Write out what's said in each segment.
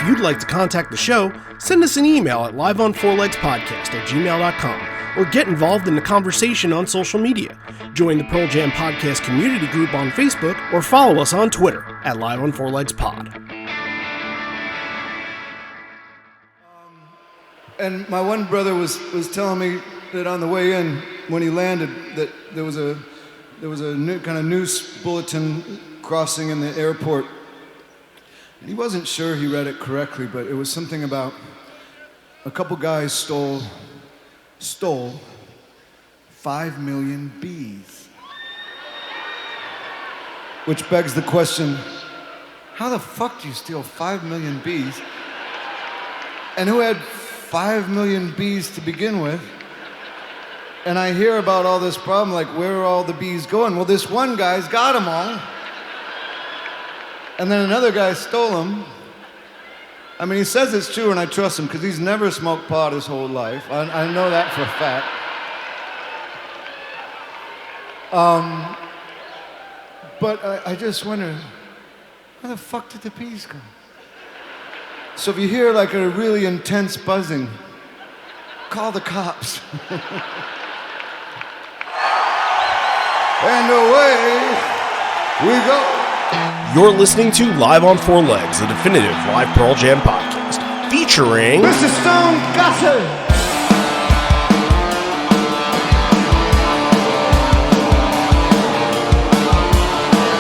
If you'd like to contact the show, send us an email at liveonfourlegspodcast@gmail.com or get involved in the conversation on social media. Join the Pearl Jam Podcast community group on Facebook or follow us on Twitter at liveonfourlegspod. And my one brother was telling me that on the way in, when he landed, that there was a new kind of news bulletin crossing in the airport. And he wasn't sure he read it correctly, but it was something about a couple guys stole 5 million bees. Which begs the question, how the fuck do you steal 5 million bees? And who had 5 million bees to begin with? And I hear about all this problem, like where are all the bees going? Well, this one guy's got them all. And then another guy stole them. I mean, he says it's true, and I trust him because he's never smoked pot his whole life. I know that for a fact. But I just wonder, where the fuck did the bees go? So if you hear like a really intense buzzing, call the cops. And away we go. You're listening to Live on Four Legs, the definitive live Pearl Jam podcast, featuring Mr. Stone Gossard.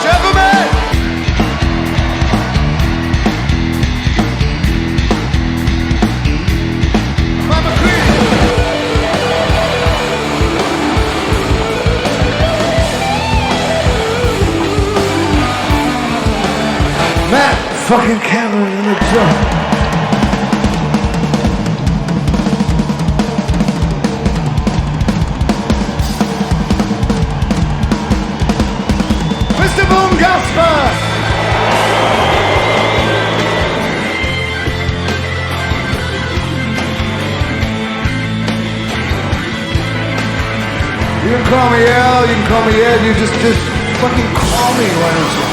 Gentlemen! Mama Creed! Matt fucking Cameron in the drum. Mr. Boom Gasper! You can call me Al, you can call me Ed, you just fucking call me, why don't you?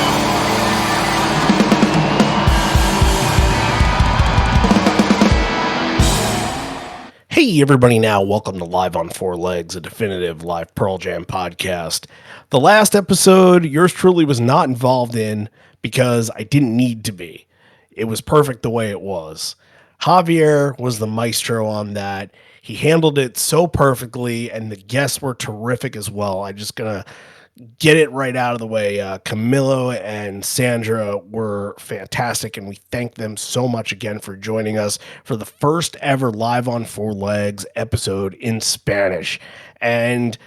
Hey everybody, now welcome to Live on Four Legs, a definitive live Pearl Jam podcast. The last episode, yours truly was not involved in because I didn't need to be. It was perfect the way it was. Javier was the maestro on that. He handled it so perfectly, and the guests were terrific as well. I'm just gonna get it right out of the way. Camilo and Sandra were fantastic, and we thank them so much again for joining us for the first ever Live on Four Legs episode in Spanish. And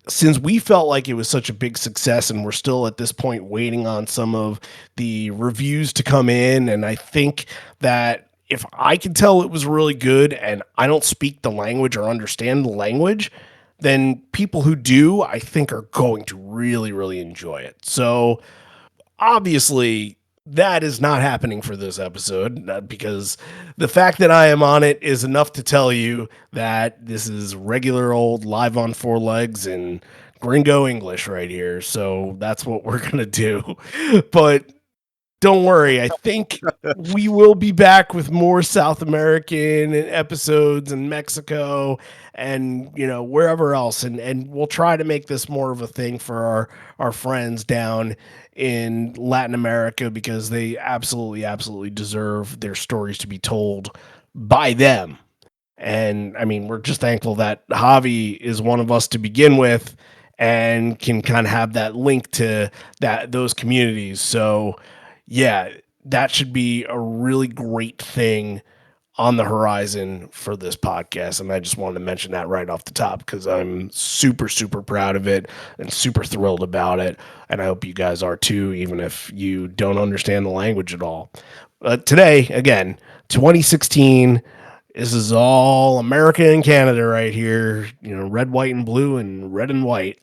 since we felt like it was such a big success, and we're still at this point waiting on some of the reviews to come in, and I think that if I can tell it was really good and I don't speak the language or understand the language, then people who do, I think, are going to really, really enjoy it. So obviously that is not happening for this episode, because the fact that I am on it is enough to tell you that this is regular old Live on Four Legs and gringo English right here. So that's what we're going to do. But don't worry, I think we will be back with more South American episodes in Mexico and, you know, wherever else. And we'll try to make this more of a thing for our friends down in Latin America, because they absolutely deserve their stories to be told by them. And I mean, we're just thankful that Javi is one of us to begin with and can kind of have that link to those communities. So yeah, that should be a really great thing on the horizon for this podcast. And I just wanted to mention that right off the top because I'm super proud of it and super thrilled about it. And I hope you guys are too, even if you don't understand the language at all. But today, again, 2016, this is all America and Canada right here, you know, red, white, and blue, and red and white.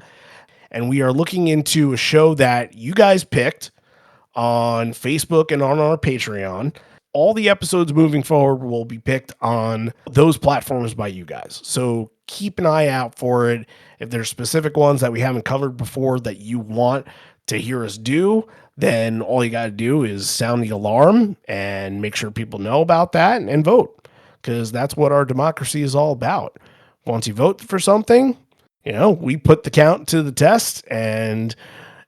And we are looking into a show that you guys picked on Facebook and on our Patreon. all the episodes moving forward will be picked on those platforms by you guys. So keep an eye out for it. If there's specific ones that we haven't covered before that you want to hear us do, then all you got to do is sound the alarm and make sure people know about that and vote, because that's what our democracy is all about. Once you vote for something, we put the count to the test, and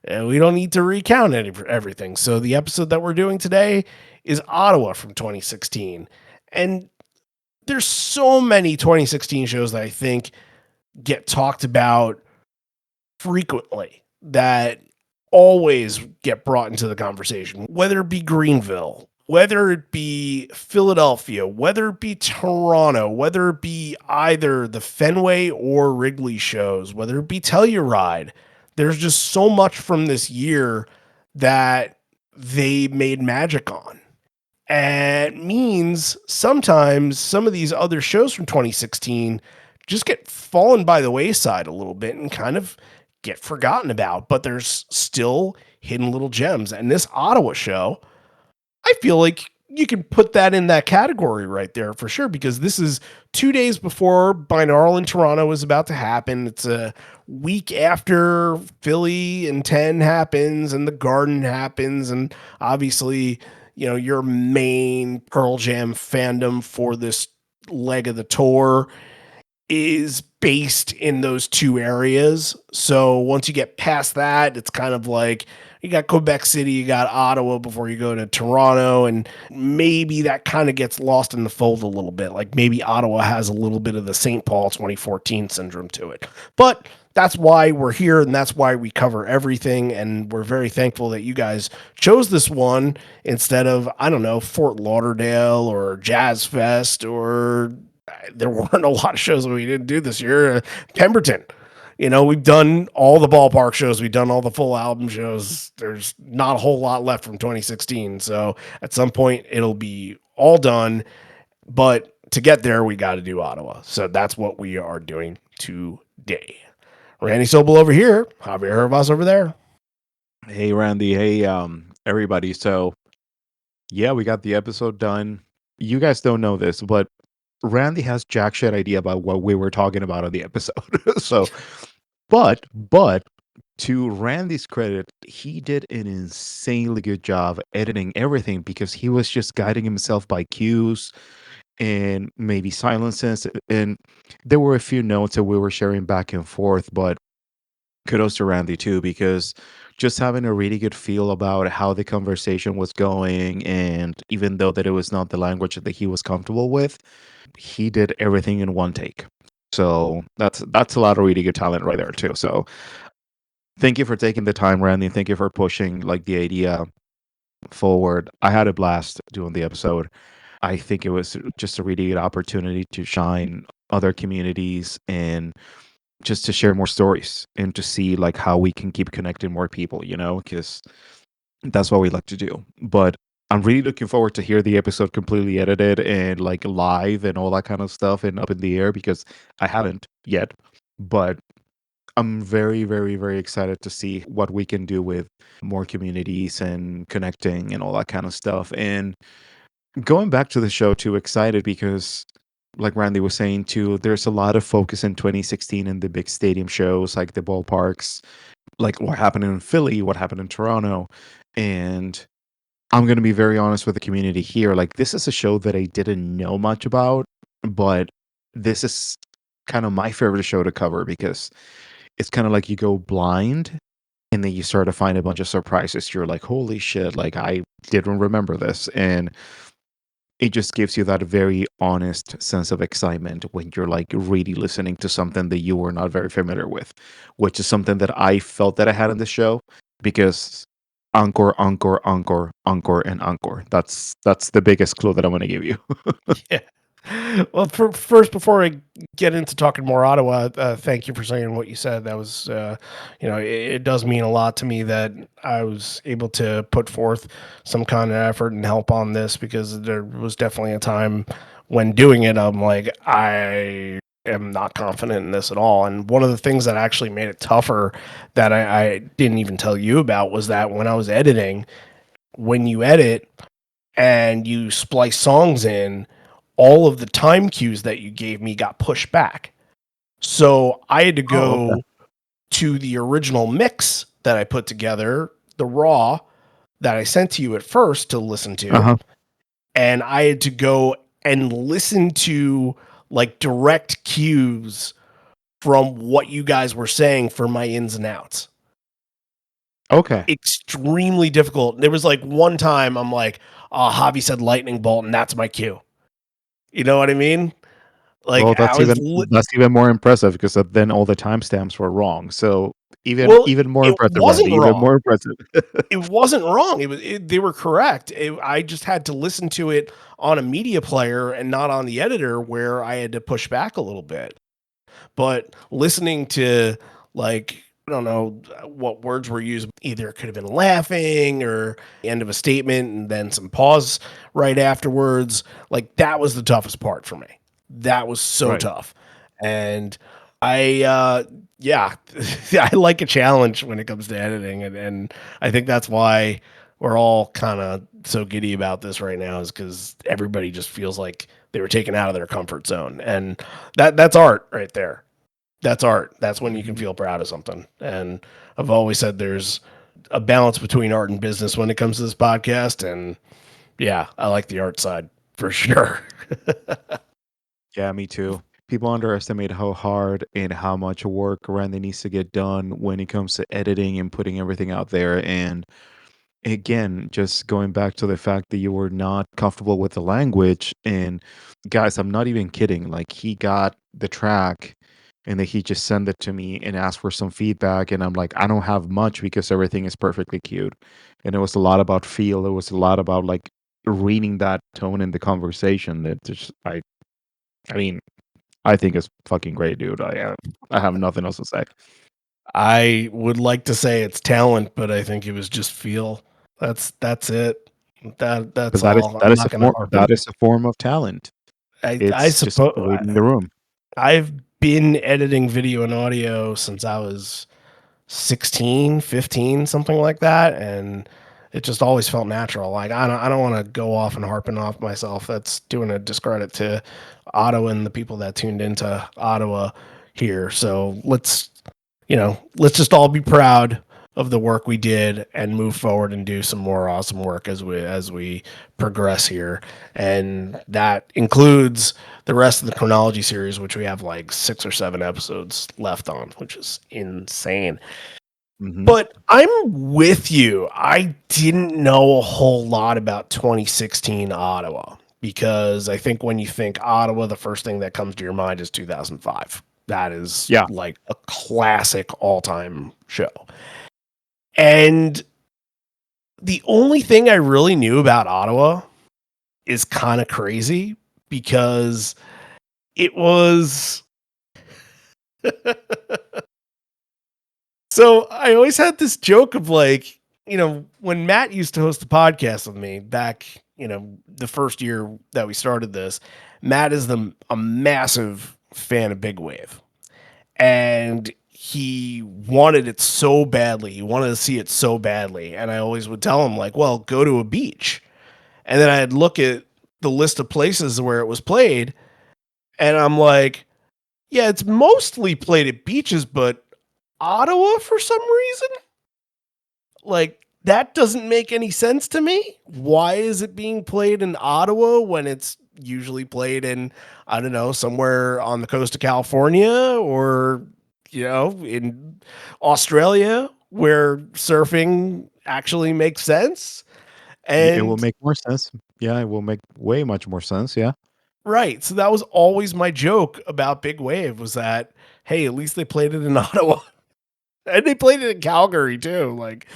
we don't need to recount everything. So the episode that we're doing today is Ottawa from 2016. And there's so many 2016 shows that I think get talked about frequently that always get brought into the conversation, whether it be Greenville, whether it be Philadelphia, whether it be Toronto, whether it be either the Fenway or Wrigley shows, whether it be Telluride. There's just so much from this year that they made magic on. And it means sometimes some of these other shows from 2016 just get fallen by the wayside a little bit and kind of get forgotten about, but there's still hidden little gems. And this Ottawa show, I feel like you can put that in that category right there for sure, because this is 2 days before Binaural in Toronto is about to happen. It's a week after Philly and 10 happens and the Garden happens. And obviously, your main Pearl Jam fandom for this leg of the tour is based in those two areas. So once you get past that, it's kind of like you got Quebec City, you got Ottawa before you go to Toronto, and maybe that kind of gets lost in the fold a little bit. Like maybe Ottawa has a little bit of the St. Paul 2014 syndrome to it. But that's why we're here, and that's why we cover everything, and we're very thankful that you guys chose this one instead of, I don't know, Fort Lauderdale or Jazz Fest, or there weren't a lot of shows that we didn't do this year. Pemberton. We've done all the ballpark shows. We've done all the full album shows. There's not a whole lot left from 2016. So at some point, it'll be all done. But to get there, we got to do Ottawa. So that's what we are doing today. Randy Sobel over here. Javier Hervas over there. Hey Randy, hey everybody. So yeah, we got the episode done. You guys don't know this, but Randy has jack shit idea about what we were talking about on the episode. So but to Randy's credit, he did an insanely good job editing everything because he was just guiding himself by cues and maybe silences. And there were a few notes that we were sharing back and forth, but kudos to Randy too, because just having a really good feel about how the conversation was going, and even though that it was not the language that he was comfortable with, he did everything in one take. So that's a lot of really good talent right there too. So thank you for taking the time, Randy. Thank you for pushing like the idea forward. I had a blast doing the episode. I think it was just a really good opportunity to shine other communities and just to share more stories and to see like how we can keep connecting more people, because that's what we like to do. But I'm really looking forward to hear the episode completely edited and like live and all that kind of stuff and up in the air, because I haven't yet. But I'm very, very, very excited to see what we can do with more communities and connecting and all that kind of stuff. And going back to the show too, excited because like Randy was saying too, there's a lot of focus in 2016 in the big stadium shows like the ballparks, like what happened in Philly, what happened in Toronto. And I'm going to be very honest with the community here. Like, this is a show that I didn't know much about, but this is kind of my favorite show to cover because it's kind of like you go blind and then you start to find a bunch of surprises. You're like, holy shit, like I didn't remember this. And it just gives you that very honest sense of excitement when you're like really listening to something that you were not very familiar with, which is something that I felt that I had in the show, because encore, encore, encore, encore, and encore. That's the biggest clue that I'm going to give you. Yeah. Well, first, before I get into talking more Ottawa, thank you for saying what you said. That was, it does mean a lot to me that I was able to put forth some kind of effort and help on this, because there was definitely a time when doing it, I'm like, I am not confident in this at all. And one of the things that actually made it tougher that I didn't even tell you about was that when I was editing, when you edit, and you splice songs in, all of the time cues that you gave me got pushed back. So I had to Oh, okay. go to the original mix that I put together, the raw that I sent to you at first to listen to, Uh-huh. and I had to go and listen to like direct cues from what you guys were saying for my ins and outs. Okay. Extremely difficult. There was like one time I'm like, oh, Javi said lightning bolt, and that's my cue. You know what I mean? Like Well, that's even more impressive because then all the timestamps were wrong. So well, even more it impressive, Randy. wasn't Even wrong. more impressive. It wasn't wrong. They were correct. I just had to listen to it on a media player and not on the editor, where I had to push back a little bit. But listening to, like, I don't know what words were used. Either it could have been laughing or the end of a statement and then some pause right afterwards. Like, that was the toughest part for me. That was so Right. tough. And yeah, I like a challenge when it comes to editing. And I think that's why we're all kind of so giddy about this right now, is because everybody just feels like they were taken out of their comfort zone. And that's art right there. That's art. That's when you can Mhm. feel proud of something. And I've always said there's a balance between art and business when it comes to this podcast. And yeah, I like the art side for sure. Yeah, me too. People underestimate how hard and how much work Randy needs to get done when it comes to editing and putting everything out there. And again, just going back to the fact that you were not comfortable with the language. And guys, I'm not even kidding. Like, he got the track and then he just sent it to me and asked for some feedback. And I'm like, I don't have much because everything is perfectly cued. And it was a lot about feel. It was a lot about like reading that tone in the conversation that just, I mean, I think it's fucking great, dude. I have nothing else to say. I would like to say it's talent, but I think it was just feel. That's it. That's Because that is all. I'm not going to harp that on. is a form of talent. I It's just suppose reading the room. I've been editing video and audio since I was 16, 15, something like that, and it just always felt natural. Like, I don't want to go off and harping off myself. That's doing a discredit to Ottawa and the people that tuned into Ottawa here. So let's just all be proud of the work we did and move forward and do some more awesome work as we progress here. And that includes the rest of the chronology series, which we have like 6 or 7 episodes left on, which is insane. Mhm. But I'm with you. I didn't know a whole lot about 2016 Ottawa, because I think when you think Ottawa, the first thing that comes to your mind is 2005. That is Yeah. like a classic all-time show. And the only thing I really knew about Ottawa is kind of crazy, because it was so I always had this joke of, like, when Matt used to host the podcast with me back, the first year that we started this. Matt is a massive fan of Big Wave, and he wanted it so badly. He wanted to see it so badly, and I always would tell him, like, well, go to a beach. And then I'd look at the list of places where it was played, and I'm like, yeah, it's mostly played at beaches, but Ottawa, for some reason, like, that doesn't make any sense to me. Why is it being played in Ottawa when it's usually played in, I don't know, somewhere on the coast of California, or in Australia, where surfing actually makes sense? It will And make more sense. Yeah, it will make way much more sense, yeah. right, so that was always my joke about Big Wave, was that, hey, at least they played it in Ottawa. And they played it in Calgary too. Like,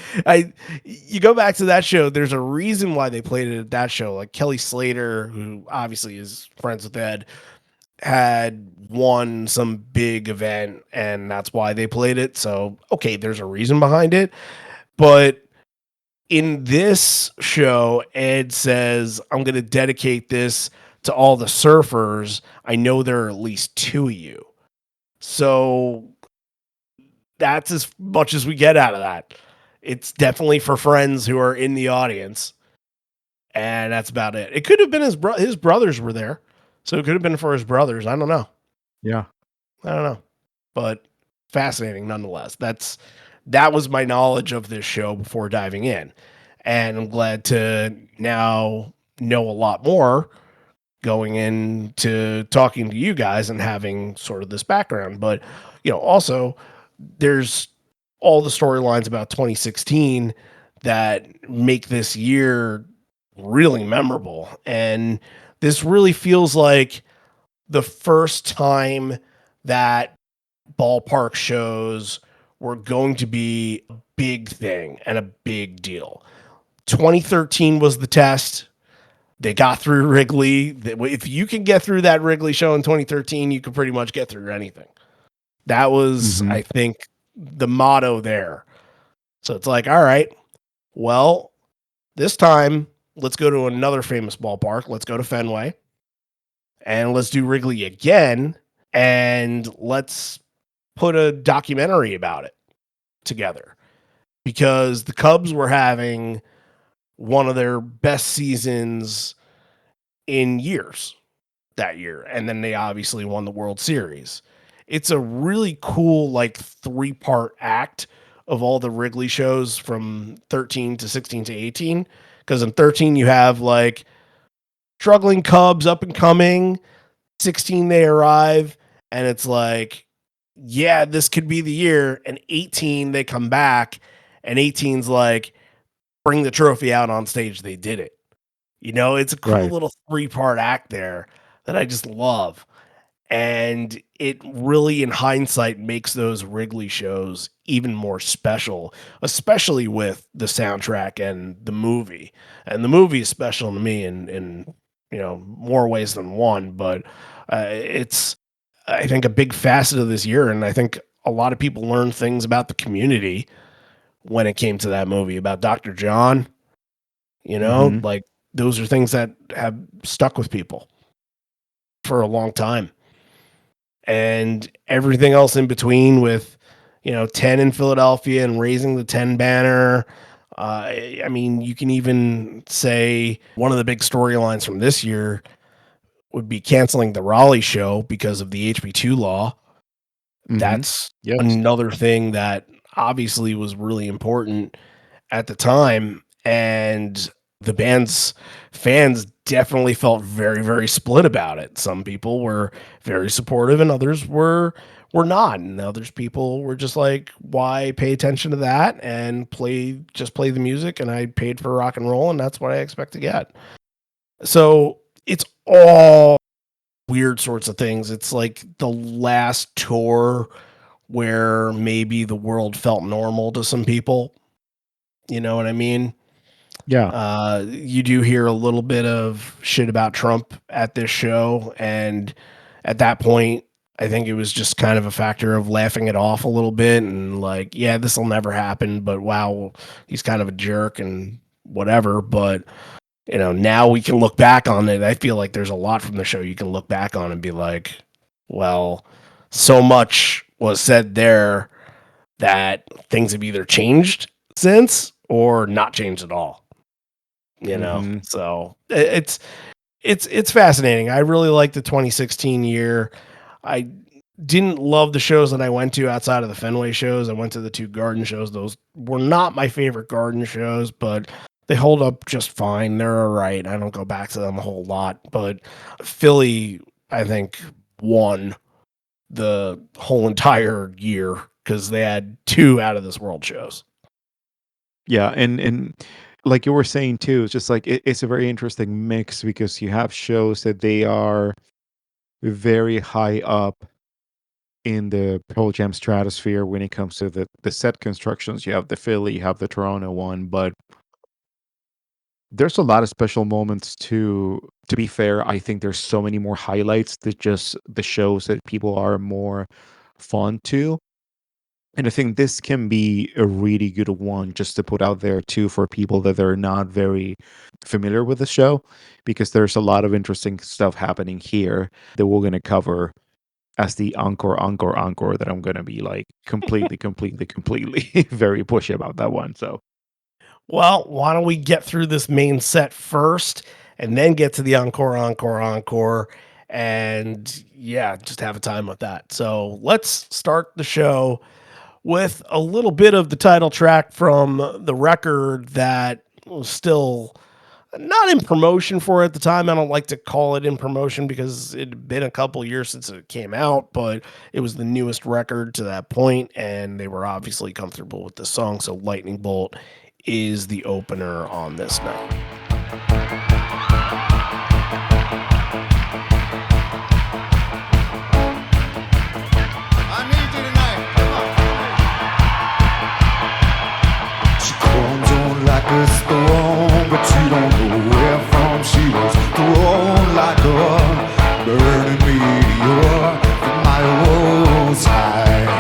you go back to that show. There's a reason why they played it at that show. Like, Kelly Slater, who obviously is friends with Ed, had won some big event, and that's why they played it. So, okay, there's a reason behind it. But in this show, Ed says, "I'm going to dedicate this to all the surfers. I know there are at least two of you." So that's as much as we get out of that. It's definitely for friends who are in the audience. and that's about it. It could have been his brothers were there, so it could have been for his brothers. I don't know. Yeah. I don't know, but fascinating nonetheless. That was my knowledge of this show before diving in, and I'm glad to now know a lot more going into talking to you guys and having sort of this background. But also there's all the storylines about 2016 that make this year really memorable, and this really feels like the first time that ballpark shows were going to be a big thing and a big deal. 2013 was the test. They got through Wrigley. If you can get through that Wrigley show in 2013, you can pretty much get through anything. That was, Hmm. I think, the motto there. So it's like, all right, well, this time let's go to another famous ballpark. Let's go to Fenway and let's do Wrigley again, and let's put a documentary about it together, because the Cubs were having one of their best seasons in years that year. And then they obviously won the World Series. It's a really cool, like, three-part act of all the Wrigley shows from 13 to 16 to 18. Because in 13, you have like struggling Cubs up and coming. 16, they arrive, and it's like, yeah, this could be the year. And 18, they come back, and 18's like, bring the trophy out on stage. They did it. It's a cool Right. little three-part act there that I just love. And it really, in hindsight, makes those Wrigley shows even more special, especially with the soundtrack and the movie. And the movie is special to me in more ways than one. But it's, I think, a big facet of this year, and I think a lot of people learned things about the community when it came to that movie about Dr. John. Hmm. Like, those are things that have stuck with people for a long time, and everything else in between with 10 in Philadelphia and raising the 10 banner. I mean, you can even say one of the big storylines from this year would be canceling the Raleigh show because of the HB2 law. Hmm. That's Yes. another thing that obviously was really important at the time, and the band's fans definitely felt very, very split about it. Some people were very supportive and others were not, and others people were just like, why pay attention to that and play the music, and I paid for rock and roll and that's what I expect to get. So it's all weird sorts of things. It's like the last tour where maybe the world felt normal to some people. You know what I mean? Yeah. You do hear a little bit of shit about Trump at this show, and at that point, I think it was just kind of a factor of laughing it off a little bit and like, yeah, this will never happen, but wow, he's kind of a jerk and whatever. But now we can look back on it. I feel like there's a lot from the show you can look back on and be like, well, so much was said there that things have either changed since or not changed at all. Hmm. So it's fascinating. I really like the 2016 year. I didn't love the shows that I went to outside of the Fenway shows. I went to the two Garden shows. Those were not my favorite Garden shows, but they hold up just fine. They're all right. I don't go back to them a whole lot, but Philly, I think, won the whole entire year because they had two out of this world shows. Yeah, and like you were saying too, it's just like it's a very interesting mix because you have shows that they are very high up in the Pearl Jam stratosphere when it comes to the set constructions. You have the Philly, you have the Toronto one, but there's a lot of special moments too. To be fair, I think there's so many more highlights that just the shows that people are more fond to. And I think this can be a really good one just to put out there too for people that are not very familiar with the show, because there's a lot of interesting stuff happening here that we're going to cover as the encore that I'm going to be like completely very pushy about that one. So Well, why don't we get through this main set first and then get to the encore, encore, encore, and yeah, just have a time with that. So let's start the show with a little bit of the title track from the record that was still not in promotion for at the time. I don't like to call it in promotion because it had been a couple years since it came out, but it was the newest record to that point, and they were obviously comfortable with the song. So Lightning Bolt is the opener on this night. I need you tonight. Come on. She comes on like a storm, but you don't know where from. She was thrown like a burning meteor from my old side.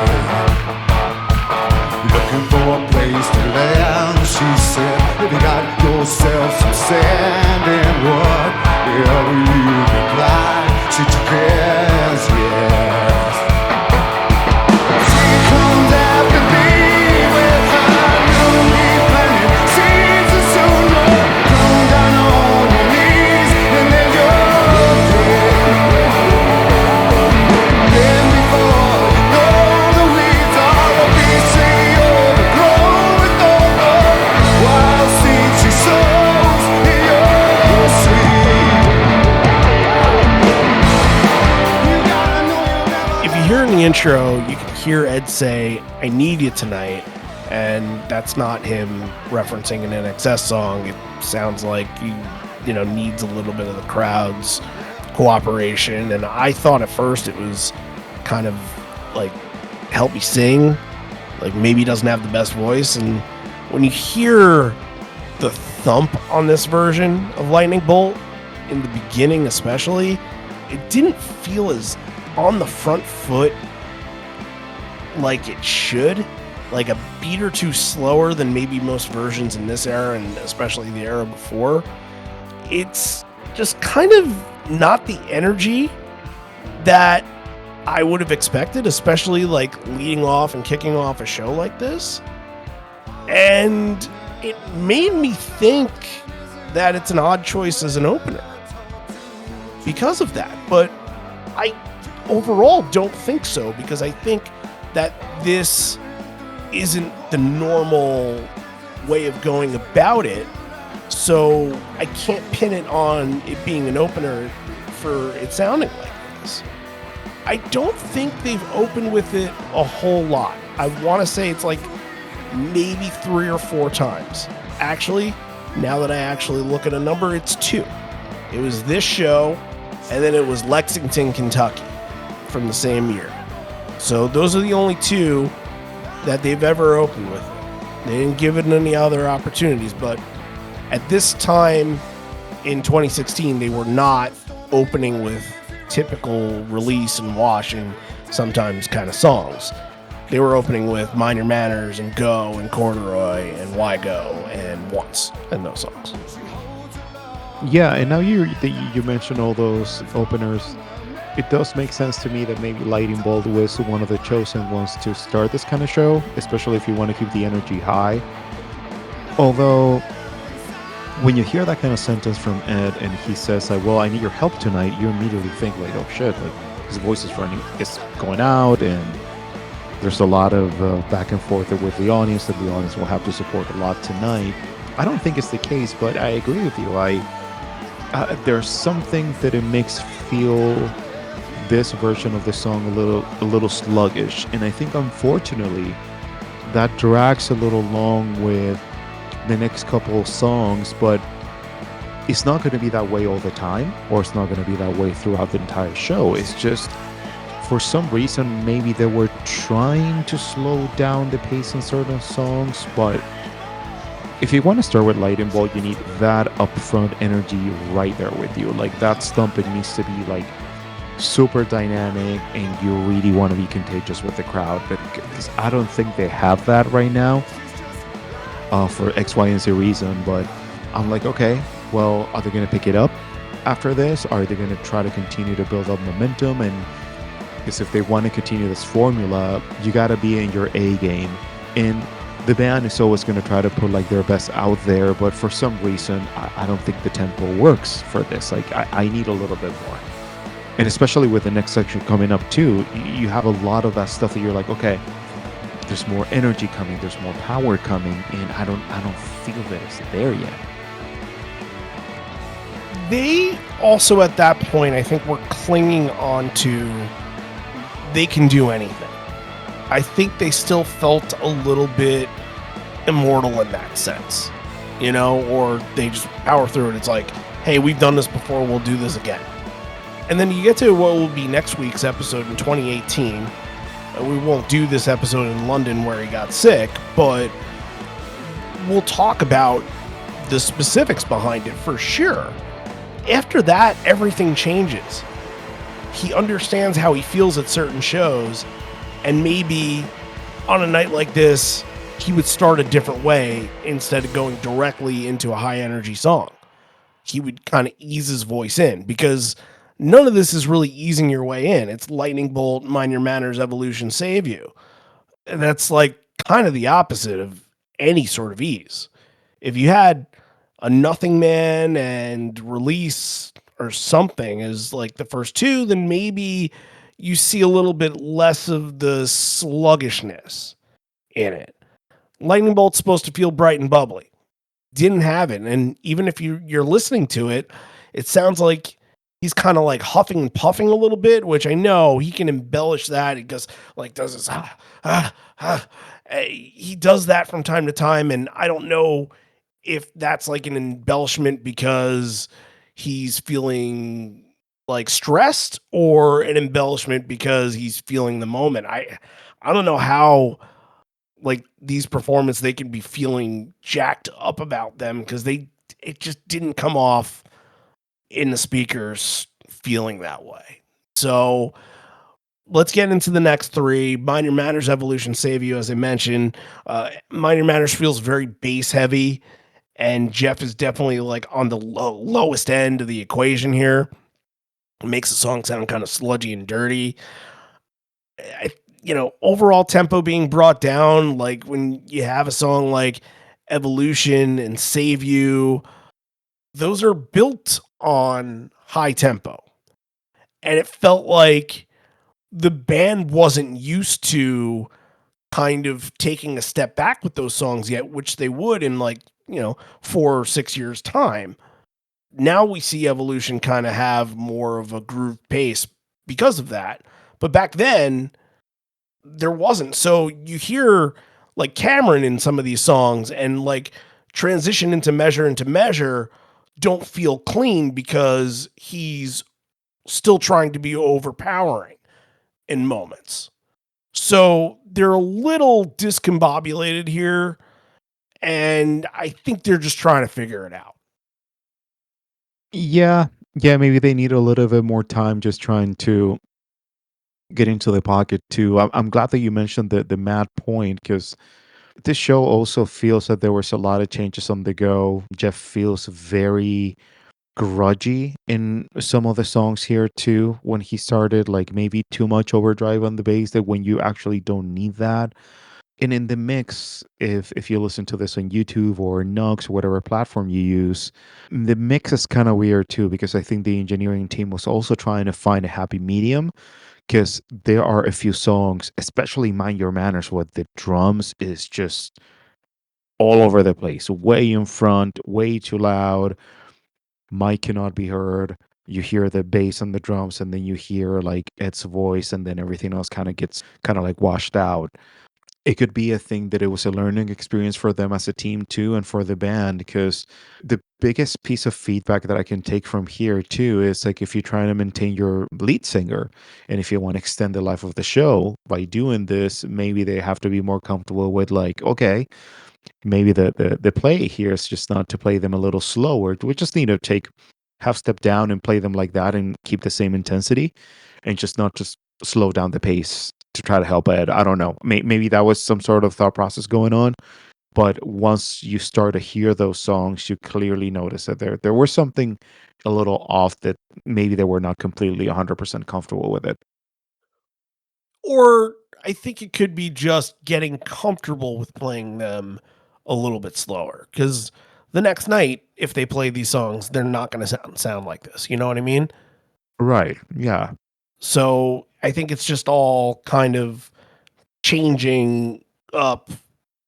Looking for a place to land, she said, if you got yourself some sand and what, wherever you reply, she took cares, yes. She comes after me with her newly planted seeds of soon. Come down on your knees and then you're dead. Then before you know the weeds are obesely overgrown with all the wild seeds she sows in your seed. You gotta know you'll never. If you hear in the intro, you can hear Ed say, I need you tonight. And that's not him referencing an NXS song. It sounds like he, needs a little bit of the crowd's cooperation. And I thought at first it was kind of like, help me sing. Like maybe he doesn't have the best voice. And when you hear the thump on this version of Lightning Bolt, in the beginning especially, it didn't feel as on the front foot like it should. Like a beat or two slower than maybe most versions in this era and especially the era before. It's just kind of not the energy that I would have expected, especially like leading off and kicking off a show like this. And it made me think that it's an odd choice as an opener because of that. But I overall don't think so, because I think that this isn't the normal way of going about it. So I can't pin it on it being an opener for it sounding like this. I don't think they've opened with it a whole lot. I want to say it's like maybe 3 or 4 times. Actually, now that I actually look at a number, it's 2. It was this show, and then it was Lexington, Kentucky from the same year. So those are the only 2 that they've ever opened with. They didn't give it any other opportunities, but at this time in 2016, they were not opening with typical Release and Wash and sometimes kind of songs. They were opening with Mind Your Manners and Go and Corduroy and Why Go and Once and those songs. Yeah, and now you mentioned all those openers. It does make sense to me that maybe Lightning Bolt was one of the chosen ones to start this kind of show, especially if you want to keep the energy high. Although, when you hear that kind of sentence from Ed and he says, like, well, I need your help tonight, you immediately think, like, oh shit, like his voice is going out, and there's a lot of back and forth with the audience that the audience will have to support a lot tonight. I don't think it's the case, but I agree with you. There's something that it makes feel this version of the song a little sluggish, and I think unfortunately that drags a little long with the next couple of songs, but it's not going to be that way all the time, or it's not going to be that way throughout the entire show. It's just, for some reason, maybe they were trying to slow down the pace in certain songs, but if you want to start with Lightning Bolt, you need that upfront energy right there with you. Like, that stomp, it needs to be like super dynamic, and you really want to be contagious with the crowd, but I don't think they have that right now for X, Y, and Z reason. But I'm like, okay, well, are they going to pick it up after this? Are they going to try to continue to build up momentum? And because if they want to continue this formula, you got to be in your A game. And the band is always going to try to put like their best out there, but for some reason, I don't think the tempo works for this. Like, I need a little bit more. And especially with the next section coming up too, you have a lot of that stuff that you're like, okay, there's more energy coming, there's more power coming, and I don't feel that it's there yet. They also, at that point, I think, were clinging on to they can do anything. I think they still felt a little bit immortal in that sense, or they just power through it. It's like, hey, we've done this before, we'll do this again. And then you get to what will be next week's episode in 2018. We won't do this episode in London where he got sick, but we'll talk about the specifics behind it for sure. After that, everything changes. He understands how he feels at certain shows, and maybe on a night like this, he would start a different way instead of going directly into a high energy song. He would kind of ease his voice in, because none of this is really easing your way in. It's lightning bolt, mind your manners, evolution, save you. And that's like kind of the opposite of any sort of ease. If you had a nothing man and release or something as like the first two, then maybe you see a little bit less of the sluggishness in it. Lightning bolt's supposed to feel bright and bubbly. Didn't have it. And even if you're listening to it, it sounds like he's kind of like huffing and puffing a little bit, which I know he can embellish that. He goes like does this he does that from time to time, and I don't know if that's like an embellishment because he's feeling like stressed, or an embellishment because he's feeling the moment. I don't know how like these performances they can be feeling jacked up about them, because it just didn't come off in the speakers feeling that way. So let's get into the next three. Mind Your Manners, Evolution, Save You, as I mentioned. Mind Your Manners feels very bass heavy, and Jeff is definitely like on the lowest end of the equation here. It makes the song sound kind of sludgy and dirty. Overall tempo being brought down, like when you have a song like Evolution and Save You, those are built on high tempo. And it felt like the band wasn't used to kind of taking a step back with those songs yet, which they would in like, 4 or 6 years' time. Now we see Evolution kind of have more of a groove pace because of that. But back then, there wasn't. So you hear like Cameron in some of these songs, and like transition into measure don't feel clean because he's still trying to be overpowering in moments. So they're a little discombobulated here, and I think they're just trying to figure it out. Yeah, yeah, maybe they need a little bit more time just trying to get into the pocket too. I'm glad that you mentioned the mad point, because this show also feels that there was a lot of changes on the go. Jeff feels very grudgy in some of the songs here too, when he started like maybe too much overdrive on the bass, that when you actually don't need that. And in the mix, if you listen to this on YouTube or Nux, whatever platform you use, the mix is kind of weird too, because I think the engineering team was also trying to find a happy medium, because there are a few songs, especially Mind Your Manners, where the drums is just all over the place, way in front, way too loud, mic cannot be heard. You hear the bass on the drums, and then you hear like Ed's voice, and then everything else kind of gets kind of like washed out. It could be a thing that it was a learning experience for them as a team too, and for the band, because the biggest piece of feedback that I can take from here too is like, if you're trying to maintain your lead singer, and if you want to extend the life of the show by doing this, maybe they have to be more comfortable with like, okay, maybe the play here is just not to play them a little slower. We just need to take half step down and play them like that, and keep the same intensity, and just not just slow down the pace to try to help Ed. I don't know. Maybe that was some sort of thought process going on. But once you start to hear those songs, you clearly notice that there was something a little off, that maybe they were not completely 100% comfortable with it. Or I think it could be just getting comfortable with playing them a little bit slower. Because the next night, if they play these songs, they're not going to sound like this. You know what I mean? Right. Yeah. So I think it's just all kind of changing up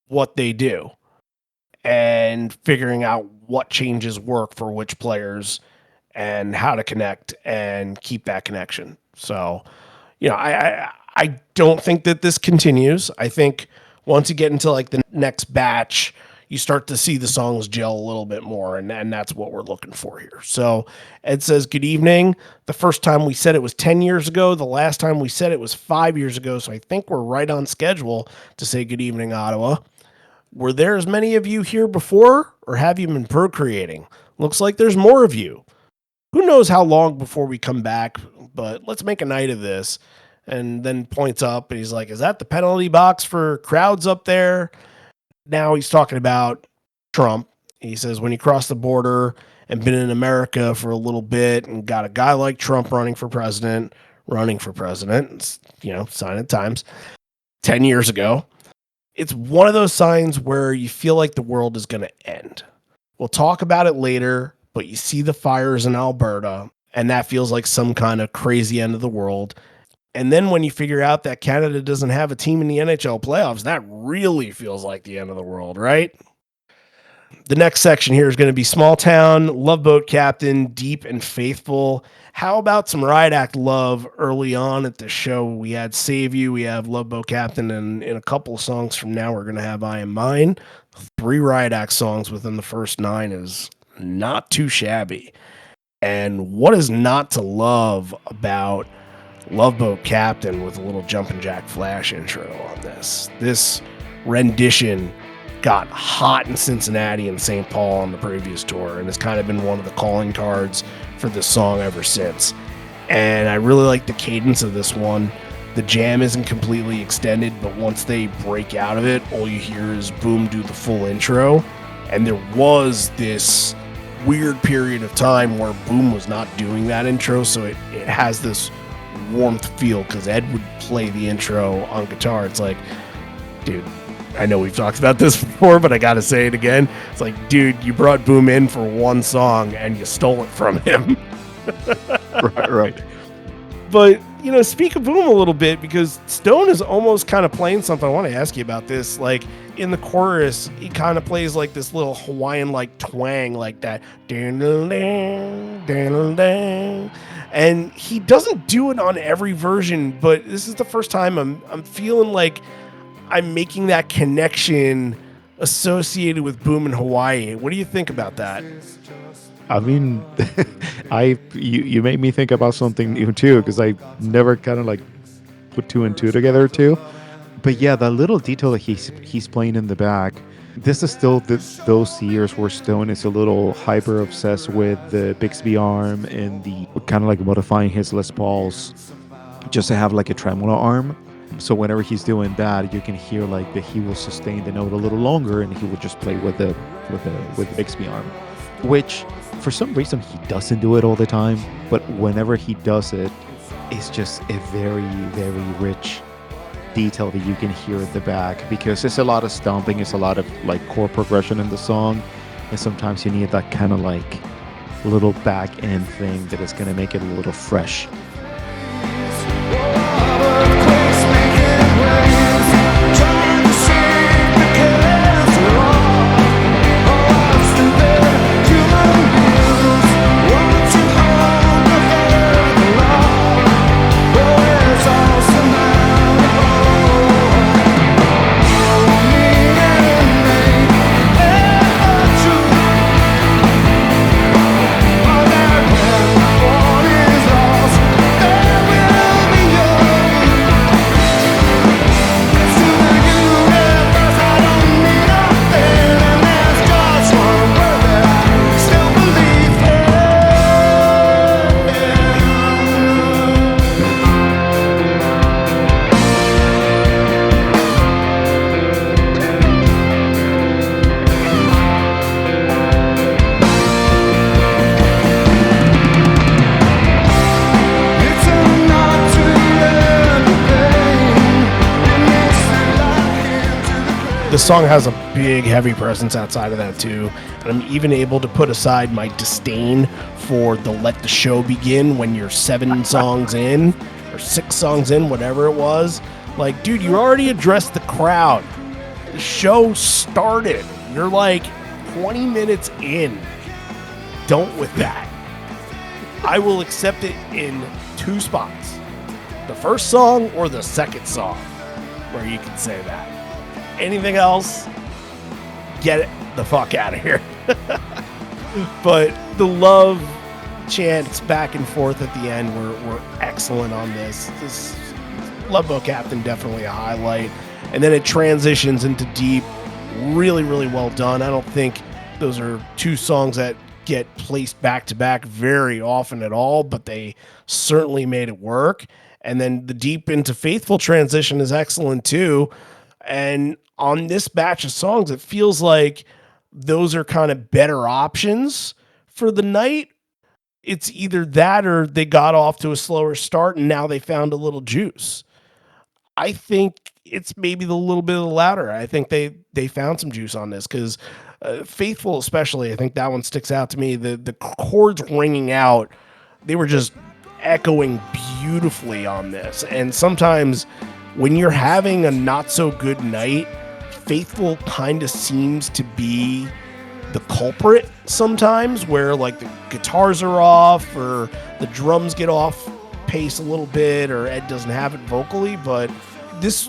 what they do and figuring out what changes work for which players and how to connect and keep that connection. So, I don't think that this continues. I think once you get into like the next batch, you start to see the songs gel a little bit more, and that's what we're looking for here. So Ed says, good evening. The first time we said it was 10 years ago. The last time we said it was 5 years ago. So I think we're right on schedule to say good evening, Ottawa. Were there as many of you here before, or have you been procreating? Looks like there's more of you. Who knows how long before we come back, but let's make a night of this. And then points up and he's like, is that the penalty box for crowds up there? Now he's talking about Trump. He says, when you cross the border and been in America for a little bit and got a guy like Trump running for president, sign of times, 10 years ago, it's one of those signs where you feel like the world is going to end. We'll talk about it later, but you see the fires in Alberta, and that feels like some kind of crazy end of the world. And then when you figure out that Canada doesn't have a team in the NHL playoffs, that really feels like the end of the world, right? The next section here is going to be Small Town, Love Boat Captain, Deep and Faithful. How about some Riot Act love early on at the show? We had Save You, we have Love Boat Captain, and in a couple of songs from now, we're going to have I Am Mine. 3 Riot Act songs within the first 9 is not too shabby. And what is not to love about Love Boat Captain with a little Jumpin' Jack Flash intro on this? This rendition got hot in Cincinnati and St. Paul on the previous tour, and it's kind of been one of the calling cards for this song ever since. And I really like the cadence of this one. The jam isn't completely extended, but once they break out of it, all you hear is Boom do the full intro. And there was this weird period of time where Boom was not doing that intro, so it has this warmth feel because Ed would play the intro on guitar. It's like, dude, I know we've talked about this before, but I gotta say it again. It's like, dude, you brought Boom in for one song and you stole it from him. Right. But, speak of Boom a little bit, because Stone is almost kind of playing something. I want to ask you about this. Like, in the chorus, he kind of plays like this little Hawaiian-like twang, like that. And he doesn't do it on every version, but this is the first time I'm feeling like I'm making that connection associated with Boom in Hawaii. What do you think about that? I mean, you made me think about something new too, because I never kind of like put 2 and 2 together too. But yeah, the little detail that he's playing in the back. This is still those years where Stone is a little hyper obsessed with the Bixby arm and the kind of like modifying his Les Pauls just to have like a tremolo arm. So whenever he's doing that, you can hear like that he will sustain the note a little longer, and he will just play with the Bixby arm, which for some reason he doesn't do it all the time. But whenever he does it, it's just a very, very rich detail that you can hear at the back, because it's a lot of stomping, it's a lot of like chord progression in the song, and sometimes you need that kind of like little back end thing that is going to make it a little fresh. The song has a big, heavy presence outside of that too, and I'm even able to put aside my disdain for the "Let the Show Begin" when you're 7 songs in or 6 songs in, whatever it was. Like, dude, you already addressed the crowd. The show started. You're like 20 minutes in. Don't with that. I will accept it in 2 spots: the first song or the second song, where you can say that. Anything else, get it the fuck out of here. But the love chants back and forth at the end were excellent on this. This Love Boat Captain, definitely a highlight. And then it transitions into Deep. Really, really well done. I don't think those are 2 songs that get placed back to back very often at all, but they certainly made it work. And then the Deep into Faithfull transition is excellent too. And on this batch of songs, it feels like those are kind of better options for the night. It's either that or they got off to a slower start and now they found a little juice. I think it's maybe the little bit of the latter. I think they found some juice on this because Faithful, especially, I think that one sticks out to me. The chords ringing out, they were just echoing beautifully on this. And sometimes when you're having a not so good night, Faithful kind of seems to be the culprit sometimes, where like the guitars are off or the drums get off pace a little bit or Ed doesn't have it vocally. But this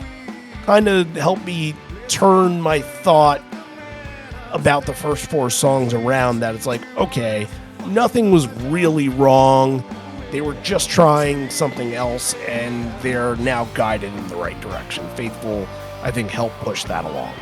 kind of helped me turn my thought about the first 4 songs around, that it's like, okay, nothing was really wrong. They were just trying something else, and they're now guided in the right direction. Faithful, I think, helped push that along.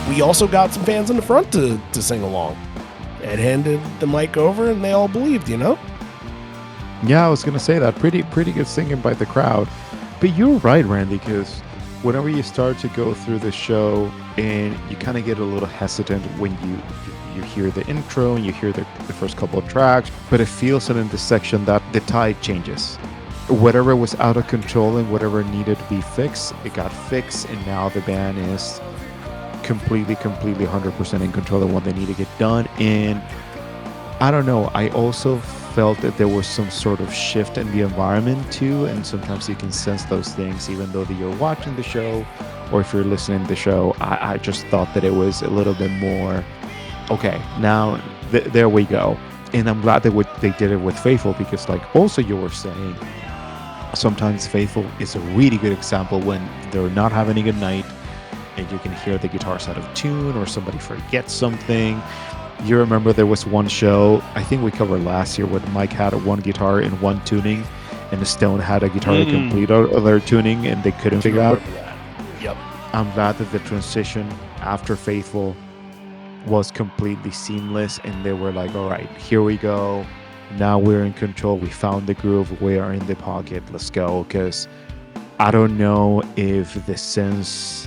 We also got some fans in the front to sing along. Ed handed the mic over and they all believed, you know? Yeah, I was gonna say that. Pretty good singing by the crowd. But you're right, Randy, because whenever you start to go through the show and you kind of get a little hesitant when you hear the intro and you hear the first couple of tracks, but it feels that in this section that the tide changes. Whatever was out of control and whatever needed to be fixed, it got fixed, and now the band is completely 100% in control of what they need to get done. And I don't know, I also felt that there was some sort of shift in the environment too, and sometimes you can sense those things even though that you're watching the show or if you're listening to the show. I just thought that it was a little bit more okay, now there we go. And I'm glad that they did it with Faithful, because like also you were saying, sometimes Faithful is a really good example when they're not having a good night and you can hear the guitars out of tune or somebody forgets something. You remember there was one show, I think we covered last year, where Mike had one guitar in one tuning and the Stone had a guitar to complete other tuning and they couldn't figure out. Yep. I'm glad that the transition after Faithful was completely seamless and they were like, all right, here we go. Now we're in control. We found the groove. We are in the pocket. Let's go. Because I don't know if the sense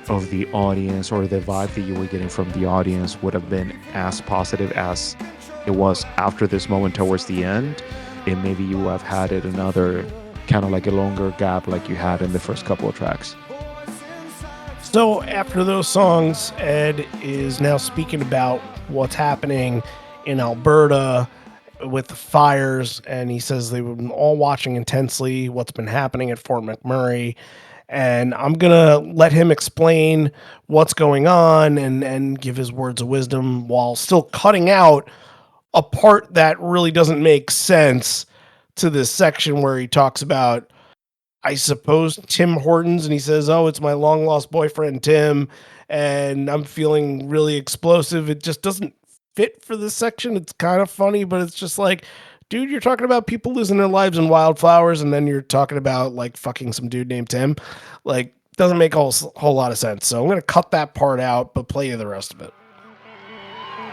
of the audience or the vibe that you were getting from the audience would have been as positive as it was after this moment towards the end, and maybe you have had it another kind of like a longer gap like you had in the first couple of tracks. So after those songs, Ed is now speaking about what's happening in Alberta with the fires, and he says they've been all watching intensely what's been happening at Fort McMurray. And I'm going to let him explain what's going on and give his words of wisdom while still cutting out a part that really doesn't make sense to this section where he talks about, I suppose, Tim Hortons, and he says, "Oh, it's my long lost boyfriend Tim, and I'm feeling really explosive." It just doesn't fit for this section. It's kind of funny, but it's just like, dude, you're talking about people losing their lives in wildflowers, and then you're talking about like fucking some dude named Tim. Like, doesn't make a whole lot of sense. So I'm gonna cut that part out, but play you the rest of it.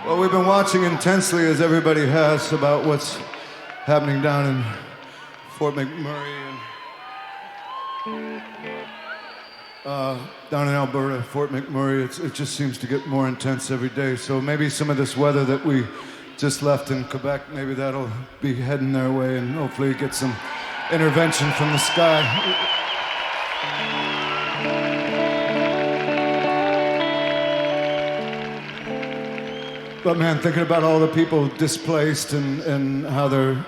Well, we've been watching intensely, as everybody has, about what's happening down in Fort McMurray and down in Alberta, Fort McMurray. It just seems to get more intense every day. So maybe some of this weather that we just left in Quebec, maybe that'll be heading their way, and hopefully get some intervention from the sky. But man, thinking about all the people displaced and how their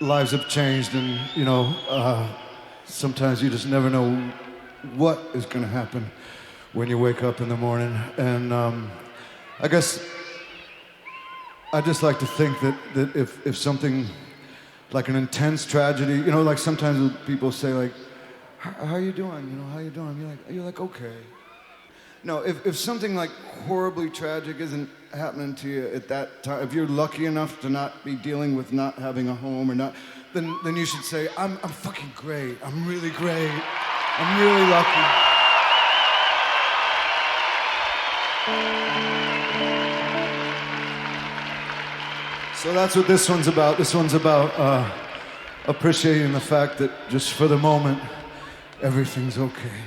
lives have changed, and sometimes you just never know what is going to happen when you wake up in the morning. And I guess I just like to think that if something like an intense tragedy, like sometimes people say like, "How are you doing? How you doing?" You're like, okay. No, if something like horribly tragic isn't happening to you at that time, if you're lucky enough to not be dealing with not having a home or not, then you should say, I'm fucking great. I'm really great. I'm really lucky. So that's what this one's about. This one's about appreciating the fact that just for the moment, everything's okay.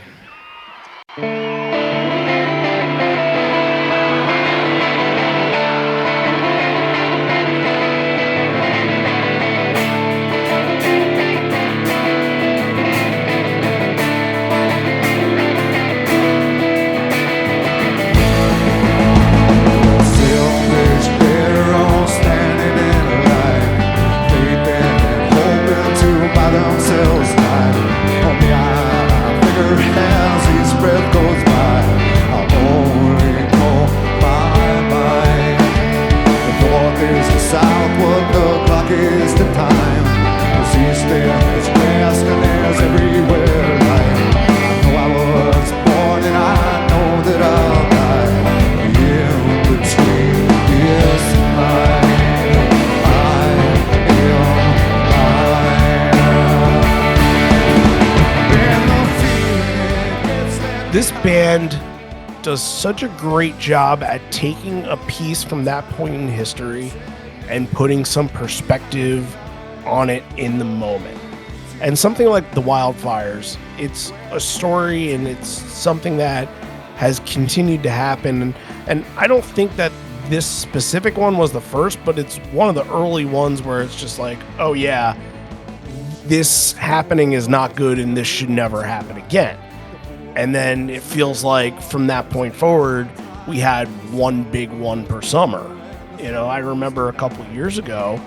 This band does such a great job at taking a piece from that point in history and putting some perspective on it in the moment. And something like the wildfires, it's a story and it's something that has continued to happen. And I don't think that this specific one was the first, but it's one of the early ones where it's just like, oh yeah, this happening is not good and this should never happen again. And then it feels like from that point forward, we had one big one per summer. I remember a couple of years ago,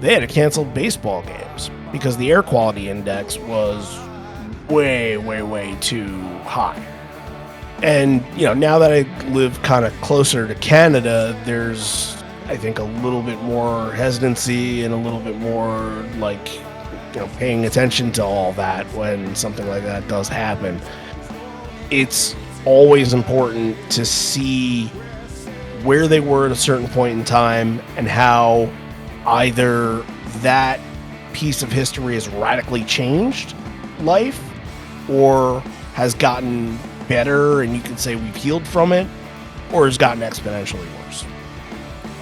they had to cancel baseball games because the air quality index was way, way, way too high. And, now that I live kind of closer to Canada, there's, I think, a little bit more hesitancy and a little bit more paying attention to all that when something like that does happen. It's always important to see where they were at a certain point in time and how either that piece of history has radically changed life or has gotten better and you can say we've healed from it, or has gotten exponentially worse.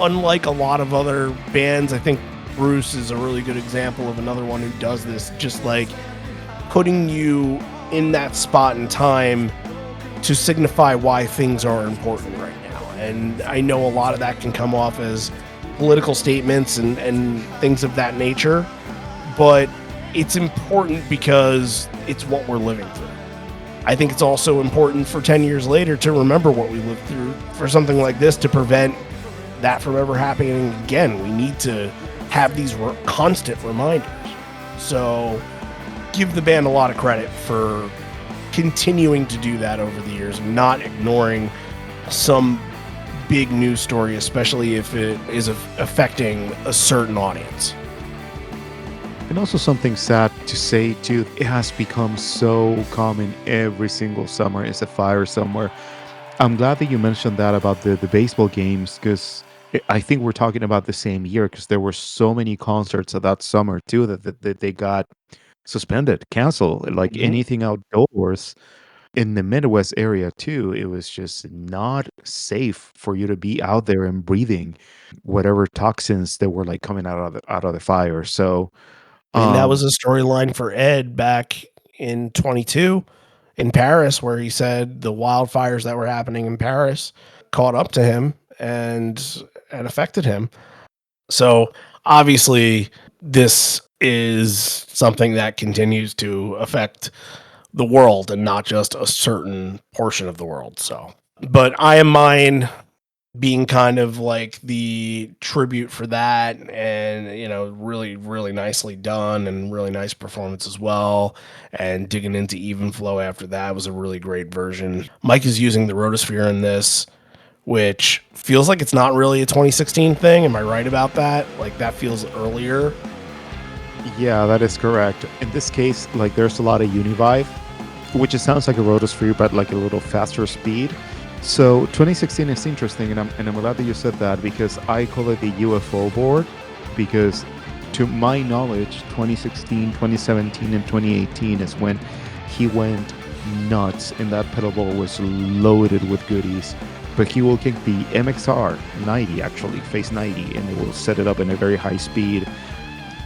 Unlike a lot of other bands, I think Bruce is a really good example of another one who does this, just like putting you in that spot in time to signify why things are important right now. And I know a lot of that can come off as political statements and things of that nature, but it's important because it's what we're living through. I think it's also important for 10 years later to remember what we lived through for something like this to prevent that from ever happening again. We need to have these constant reminders. So give the band a lot of credit for continuing to do that over the years, not ignoring some big news story, especially if it is affecting a certain audience. And also something sad to say too, it has become so common every single summer is a fire somewhere. I'm glad that you mentioned that about the baseball games because I think we're talking about the same year because there were so many concerts of that summer too that they got suspended, canceled, like Mhm. anything outdoors in the Midwest area too. It was just not safe for you to be out there and breathing whatever toxins that were like coming out of the fire. So, I mean, that was um, a storyline for Ed back in 22 in Paris, where he said the wildfires that were happening in Paris caught up to him and affected him. So obviously, this is something that continues to affect the world and not just a certain portion of the world. So, but I Am Mine being kind of like the tribute for that, and really nicely done and really nice performance as well, and digging into even flow after that was a really great version. Mike is using the rotosphere in this, which feels like it's not really a 2016 thing. Am I right about that? Like, that feels earlier. yeah, that is correct. In this case, like there's a lot of Univibe, which it sounds like a Rotosphere, but like a little faster speed. So 2016 is interesting, and I'm glad that you said that because I call it the UFO board because to my knowledge, 2016, 2017, and 2018 is when he went nuts, and that pedal ball was loaded with goodies. But he will kick the MXR 90, actually, face 90, and it will set it up in a very high speed.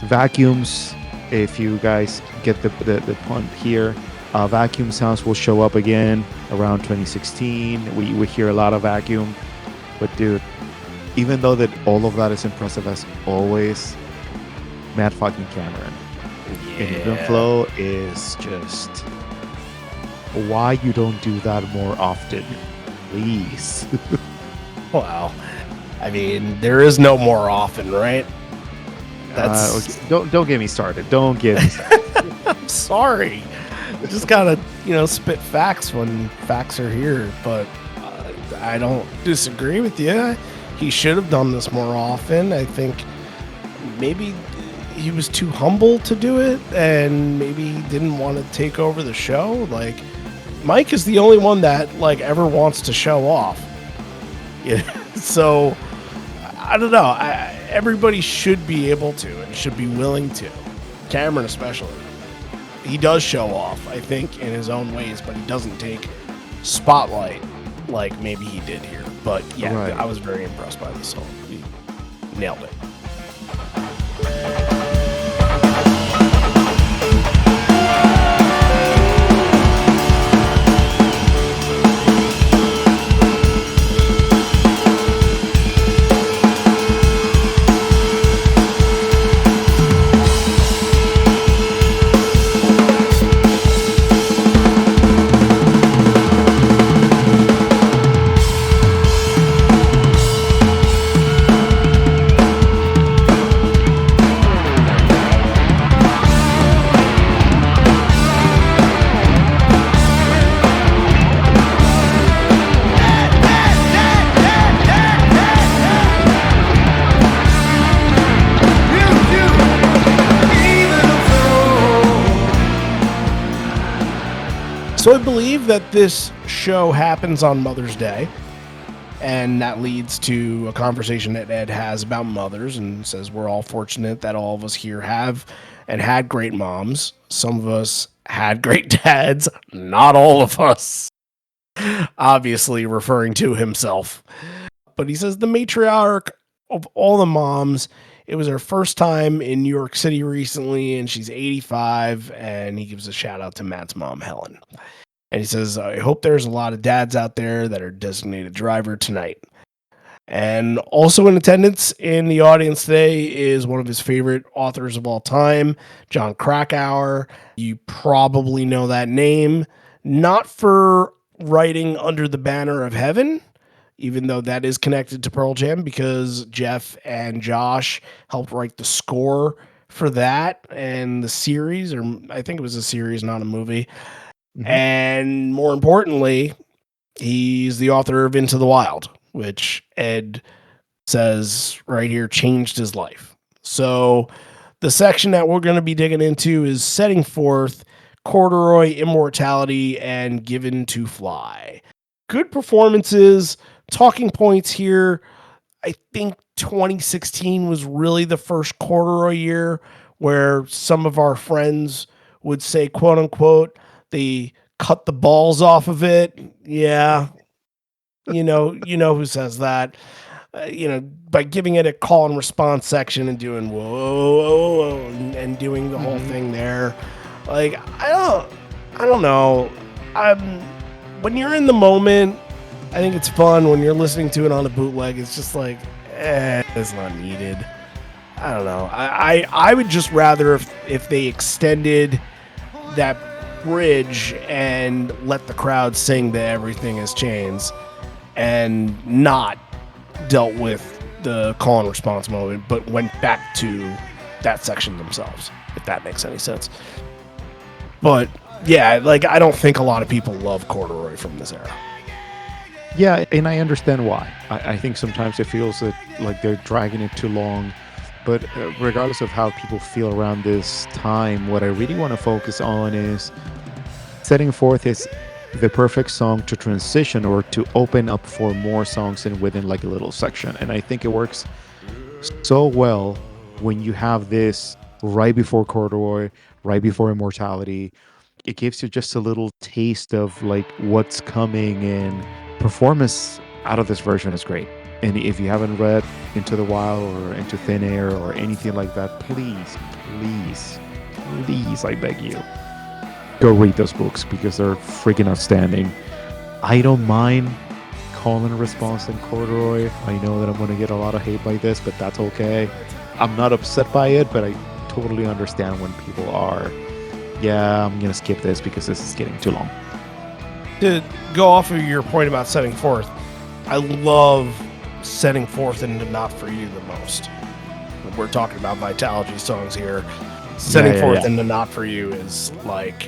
Vacuums, if you guys get the point here, vacuum sounds will show up again around 2016. We hear a lot of vacuum, but dude, even though that all of that is impressive as always, Matt fucking Cameron and Even Flow is just why you don't do that more often, please. Wow. I mean, there is no more often, right? That's Okay. Don't get me started. Don't get me started. I'm sorry. Just gotta, spit facts when facts are here. But I don't disagree with you. He should have done this more often. I think maybe he was too humble to do it, and maybe he didn't want to take over the show. Like, Mike is the only one that ever wants to show off. Yeah. So I don't know. Everybody should be able to and should be willing to. Cameron especially. He does show off, I think, in his own ways, but he doesn't take spotlight like maybe he did here. But yeah, Right. I was very impressed by this song. He nailed it. So I believe that this show happens on Mother's Day, and that leads to a conversation that Ed has about mothers and says we're all fortunate that all of us here have and had great moms. Some of us had great dads, not all of us. Obviously referring to himself. But he says the matriarch of all the moms, it was her first time in New York City recently, and she's 85, and he gives a shout out to Matt's mom, Helen. And he says, I hope there's a lot of dads out there that are designated driver tonight. And also in attendance in the audience today is one of his favorite authors of all time, John Krakauer. You probably know that name, not for writing Under the Banner of Heaven, even though that is connected to Pearl Jam, because Jeff and Josh helped write the score for that and the series, or I think it was a series, not a movie. Mhm. And more importantly, he's the author of Into the Wild, which Ed says right here changed his life. So the section that we're going to be digging into is setting forth corduroy, immortality, and given to fly. Good performances, talking points here. I think 2016 was really the first corduroy year where some of our friends would say, quote unquote, they cut the balls off of it. Yeah. You know who says that. By giving it a call and response section and doing whoa, whoa, whoa, and doing the whole thing there. Like, I don't know. When you're in the moment, I think it's fun. When you're listening to it on a bootleg, it's just like, it's not needed. I don't know. I would just rather if they extended that bridge and let the crowd sing the Everything Is Chains and not dealt with the call and response moment, but went back to that section themselves, if that makes any sense. But yeah, like, I don't think a lot of people love corduroy from this era. Yeah, and I understand why. I think sometimes it feels that like they're dragging it too long. But regardless of how people feel around this time, what I really want to focus on is setting forth is the perfect song to transition or to open up for more songs and within like a little section. And I think it works so well when you have this right before corduroy, right before immortality. It gives you just a little taste of like what's coming, and performance out of this version is great. And if you haven't read Into the Wild or Into Thin Air or anything like that, please, I beg you, go read those books because they're freaking outstanding. I don't mind call and response and corduroy. I know that I'm going to get a lot of hate by this, but that's okay. I'm not upset by it, but I totally understand when people are, yeah, I'm going to skip this because this is getting too long. To go off of your point about setting forth, I love setting forth into Not For You the most. We're talking about Vitalogy songs here. Setting forth into Not For You is like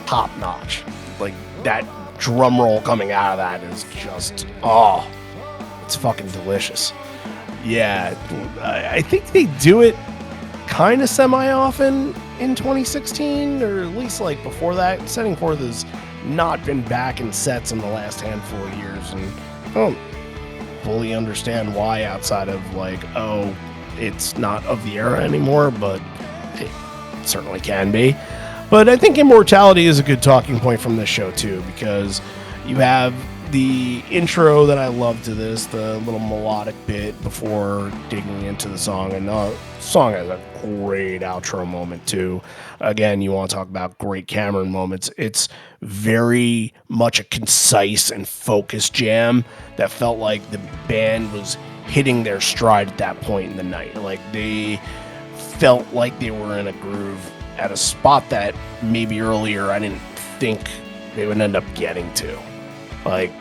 top notch. Like, that drum roll coming out of that is just, it's fucking delicious. Yeah, I think they do it kind of semi-often in 2016, or at least like before that. Setting forth has not been back in sets in the last handful of years, and I don't fully understand why, outside of like, it's not of the era anymore, but it certainly can be. But I think immortality is a good talking point from this show too, because you have the intro that I love to this, the little melodic bit before digging into the song, and the song has a great outro moment too. Again, you want to talk about great Cameron moments. It's very much a concise and focused jam that felt like the band was hitting their stride at that point in the night. Like, they felt like they were in a groove at a spot that maybe earlier I didn't think they would end up getting to. Like,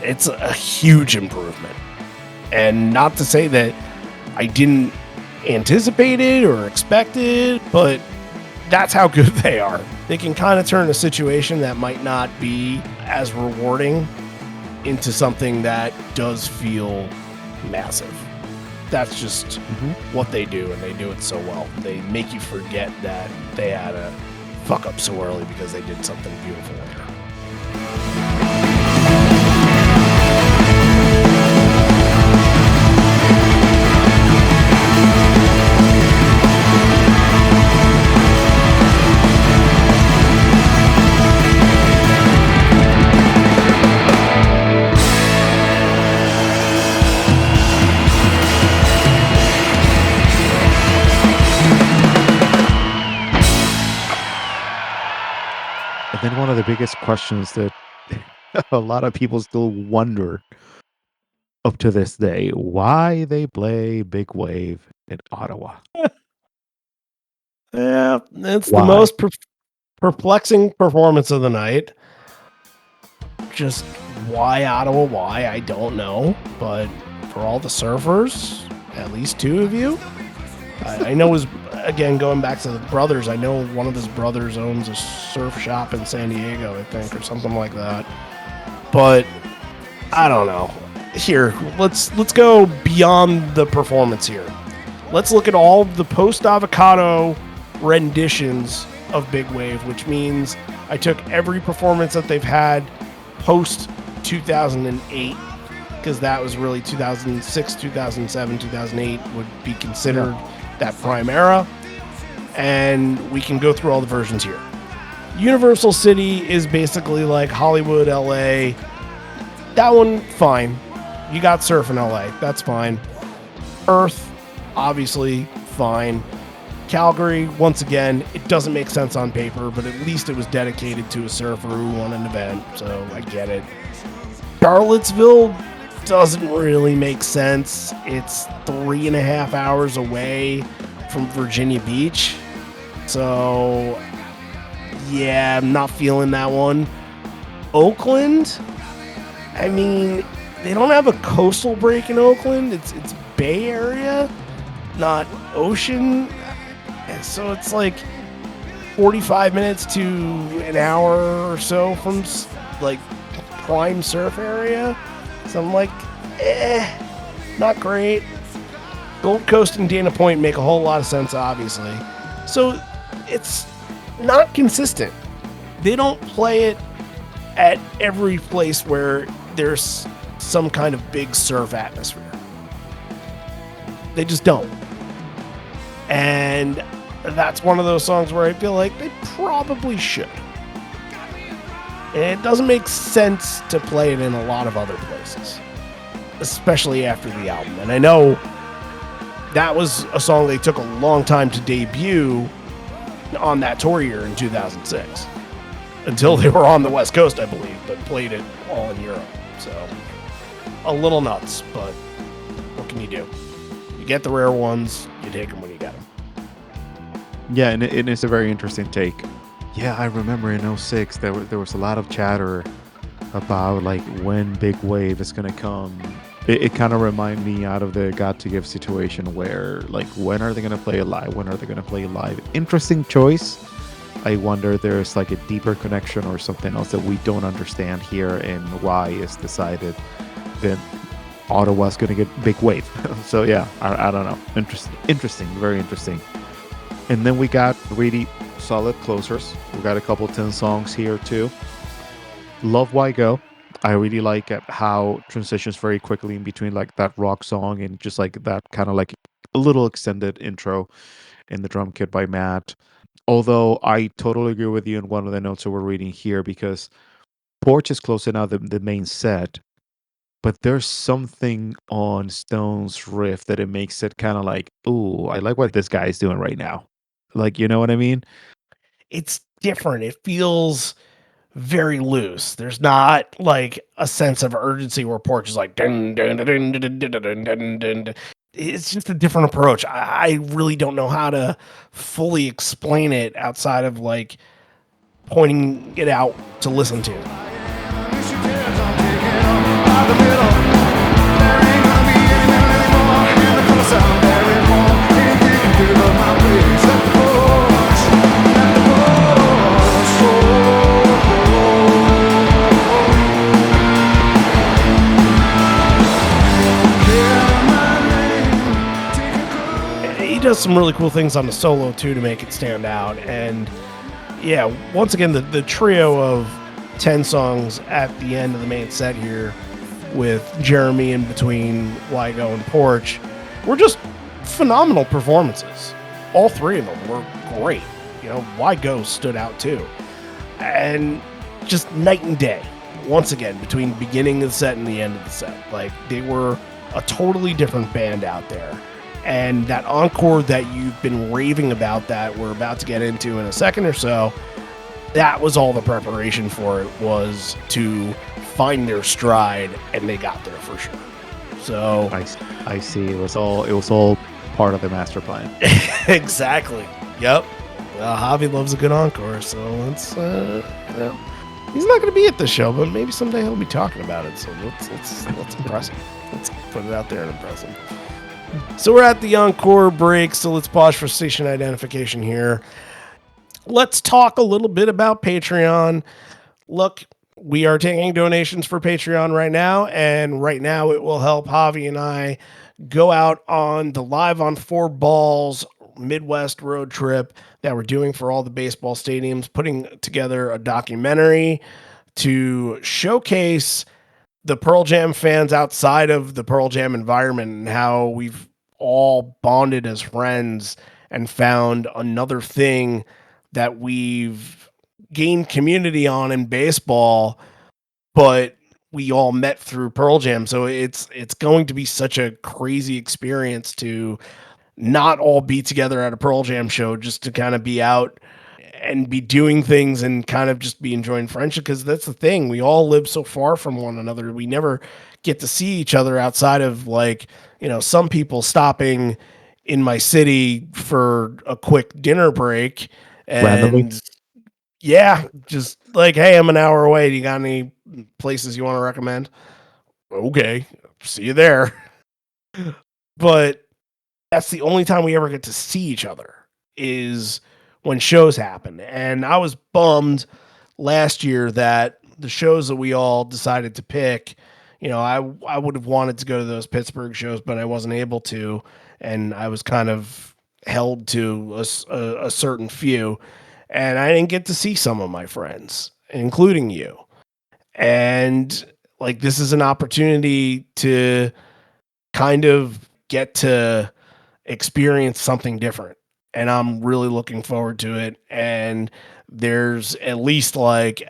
it's a huge improvement. And not to say that I didn't anticipate it or expect it, but that's how good they are. They can kind of turn a situation that might not be as rewarding into something that does feel massive. That's just what they do, and they do it so well. They make you forget that they had a fuck up so early because they did something beautiful later. And then one of the biggest questions that a lot of people still wonder up to this day, why they play Big Wave in Ottawa. Yeah, it's the Why? most perplexing performance of the night. Just why Ottawa? Why? I don't know. But for all the surfers, at least two of you, I know again, going back to the brothers, I know one of his brothers owns a surf shop in San Diego, I think, or something like that. But I don't know. here, let's go beyond the performance here. Let's look at all the post-avocado renditions of Big Wave, which means I took every performance that they've had post 2008, because that was really 2006, 2007, 2008 would be considered that prime era. And we can go through all the versions here. Universal City is basically like Hollywood, LA. That one, fine. You got surf in LA. That's fine. Earth, obviously, fine. Calgary, once again, it doesn't make sense on paper, but at least it was dedicated to a surfer who won an event, so I get it. Charlottesville doesn't really make sense. It's 3.5 hours away from Virginia Beach. So, yeah, I'm not feeling that one. Oakland, I mean, they don't have a coastal break in Oakland. It's Bay Area, not ocean. So it's like 45 minutes to an hour or so from like prime surf area. So I'm like, not great. Gold Coast and Dana Point make a whole lot of sense, obviously. So it's not consistent. They don't play it at every place where there's some kind of big surf atmosphere. They just don't. And that's one of those songs where I feel like they probably should. And it doesn't make sense to play it in a lot of other places, especially after the album. And I know that was a song they took a long time to debut on that tour year in 2006, until they were on the West Coast, I believe, but played it all in Europe. So a little nuts, but what can you do? You get the rare ones, you take them when you get them. Yeah, and it's a very interesting take. Yeah, I remember in 06 there was a lot of chatter about like when Big Wave is gonna come. It kind of reminded me out of the Got to Give situation where like when are they gonna play it live? When are they gonna play live? Interesting choice. I wonder if there's like a deeper connection or something else that we don't understand here, and why it's decided that Ottawa's gonna get Big Wave. So yeah, I don't know. Interesting, very interesting. And then we got really solid closers. We got a couple 10 songs here too. Love Why Go. I really like how transitions very quickly in between like that rock song and just like that kind of like a little extended intro in the drum kit by Matt. Although I totally agree with you in one of the notes that we're reading here, because Porch is closing out the main set, but there's something on Stone's riff that it makes it kind of like, ooh, I like what this guy is doing right now. Like, you know what I mean? It's different. It feels very loose. There's not like a sense of urgency where Porch is like dun, dun, dun, dun, dun, dun, dun, dun, dun, dun. It's just a different approach. I really don't know how to fully explain it outside of like pointing it out to listen to. He does some really cool things on the solo too to make it stand out. And yeah, once again, the trio of 10 songs at the end of the main set here with Jeremy in between Wygo and Porch were just phenomenal performances. All three of them were great. You know, Wygo stood out too. And just night and day, once again, between the beginning of the set and the end of the set. Like, they were a totally different band out there. And that encore that you've been raving about that we're about to get into in a second or so, that was all the preparation for it, was to find their stride, and they got there for sure. So I see. It was all part of the master plan. Exactly. Yep. Javi loves a good encore, so let's. He's not going to be at the show, but maybe someday he'll be talking about it. So let's impress him. Let's put it out there and impress him. So we're at the encore break, so let's pause for station identification here. Let's talk a little bit about Patreon. Look, we are taking donations for Patreon right now, and right now it will help Javi and I go out on the Live on Four Balls Midwest road trip that we're doing for all the baseball stadiums, putting together a documentary to showcase the Pearl Jam fans outside of the Pearl Jam environment and how we've all bonded as friends and found another thing that we've gained community on in baseball, but we all met through Pearl Jam. So it's going to be such a crazy experience to not all be together at a Pearl Jam show, just to kind of be out and be doing things and kind of just be enjoying friendship, because that's the thing, we all live so far from one another, we never get to see each other outside of, like, some people stopping in my city for a quick dinner break, Randomly. and yeah, just like, hey, I'm an hour away, do you got any places you want to recommend? Okay, see you there. But that's the only time we ever get to see each other, is when shows happen. And I was bummed last year that the shows that we all decided to pick, I would have wanted to go to those Pittsburgh shows, but I wasn't able to, and I was kind of held to a certain few, and I didn't get to see some of my friends, including you. And like, this is an opportunity to kind of get to experience something different. And I'm really looking forward to it. And there's at least, like,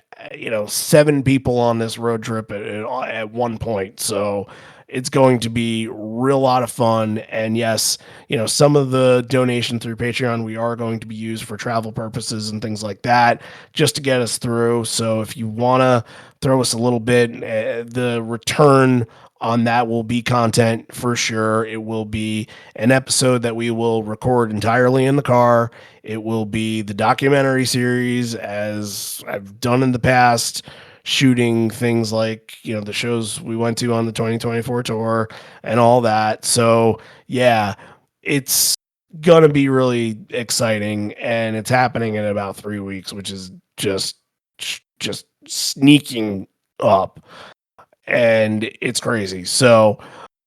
7 people on this road trip at one point. So it's going to be real lot of fun. And yes, some of the donation through Patreon, we are going to be used for travel purposes and things like that, just to get us through. So if you want to throw us a little bit, the return on that will be content for sure. It will be an episode that we will record entirely in the car. It will be the documentary series, as I've done in the past, shooting things like, the shows we went to on the 2024 tour and all that. So, yeah, it's going to be really exciting, and it's happening in about 3 weeks, which is just sneaking up, and it's crazy. So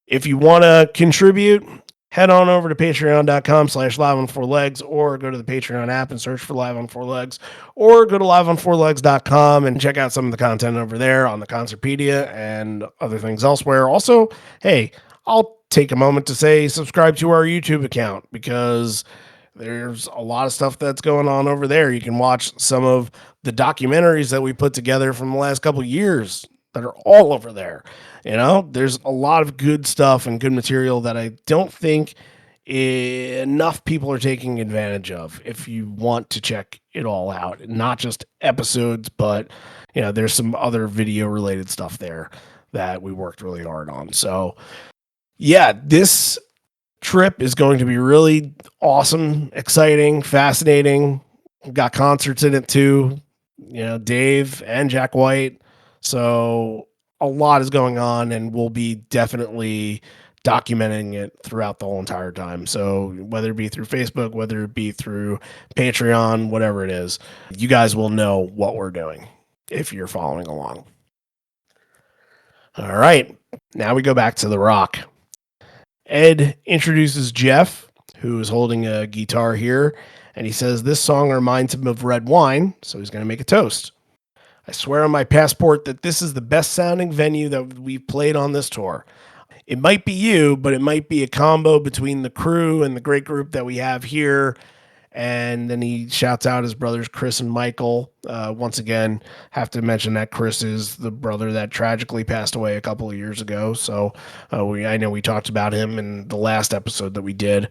if you want to contribute, head on over to patreon.com/live on four legs, or go to the Patreon app and search for Live on Four Legs, or go to liveonfourlegs.com and check out some of the content over there on the Concertpedia and other things elsewhere. Also, hey, I'll take a moment to say subscribe to our YouTube account, because there's a lot of stuff that's going on over there. You can watch some of the documentaries that we put together from the last couple of years that are all over there. There's a lot of good stuff and good material that I don't think enough people are taking advantage of. If you want to check it all out, not just episodes, but there's some other video related stuff there that we worked really hard on. So yeah, this trip is going to be really awesome, exciting, fascinating. We've got concerts in it too, Dave and Jack White. So a lot is going on, and we'll be definitely documenting it throughout the whole entire time. So whether it be through Facebook, whether it be through Patreon, whatever it is, you guys will know what we're doing if you're following along. All right. Now we go back to the rock. Ed introduces Jeff, who is holding a guitar here, and he says this song reminds him of red wine, so he's going to make a toast. I swear on my passport that this is the best sounding venue that we've played on this tour. It might be you, but it might be a combo between the crew and the great group that we have here. And then he shouts out his brothers Chris and Michael. Once again, have to mention that Chris is the brother that tragically passed away a couple of years ago. So I know we talked about him in the last episode that we did.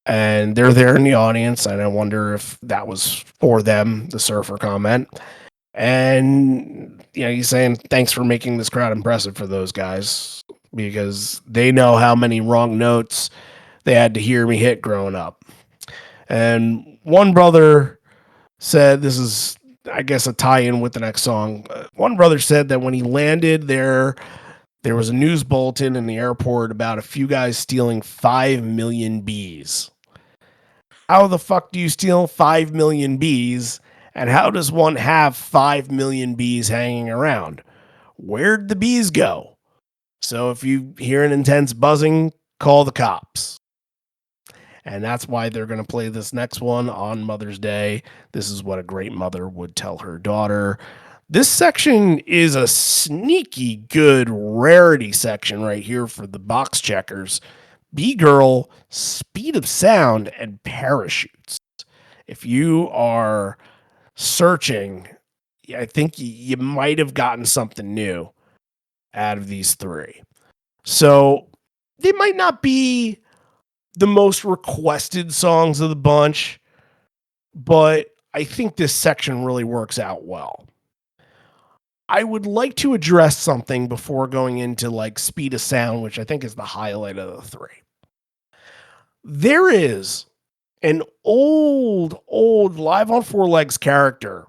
And they're there in the audience, and I wonder if that was for them, the surfer comment. And he's saying thanks for making this crowd impressive for those guys, because they know how many wrong notes they had to hear me hit growing up. And one brother said, this is, I guess, a tie-in with the next song. One brother said that when he landed there was a news bulletin in the airport about a few guys stealing 5 million bees. How the fuck do you steal 5 million bees And how does one have 5 million bees hanging around? Where'd the bees go? So if you hear an intense buzzing, call the cops. And that's why they're going to play this next one on Mother's Day. This is what a great mother would tell her daughter. This section is a sneaky good rarity section right here for the box checkers. B-Girl, Speed of Sound, and Parachutes. If you are searching, I think you might have gotten something new out of these three. So they might not be the most requested songs of the bunch, but I think this section really works out well. I would like to address something before going into like Speed of Sound, which I think is the highlight of the three. There is an old Live on Four Legs character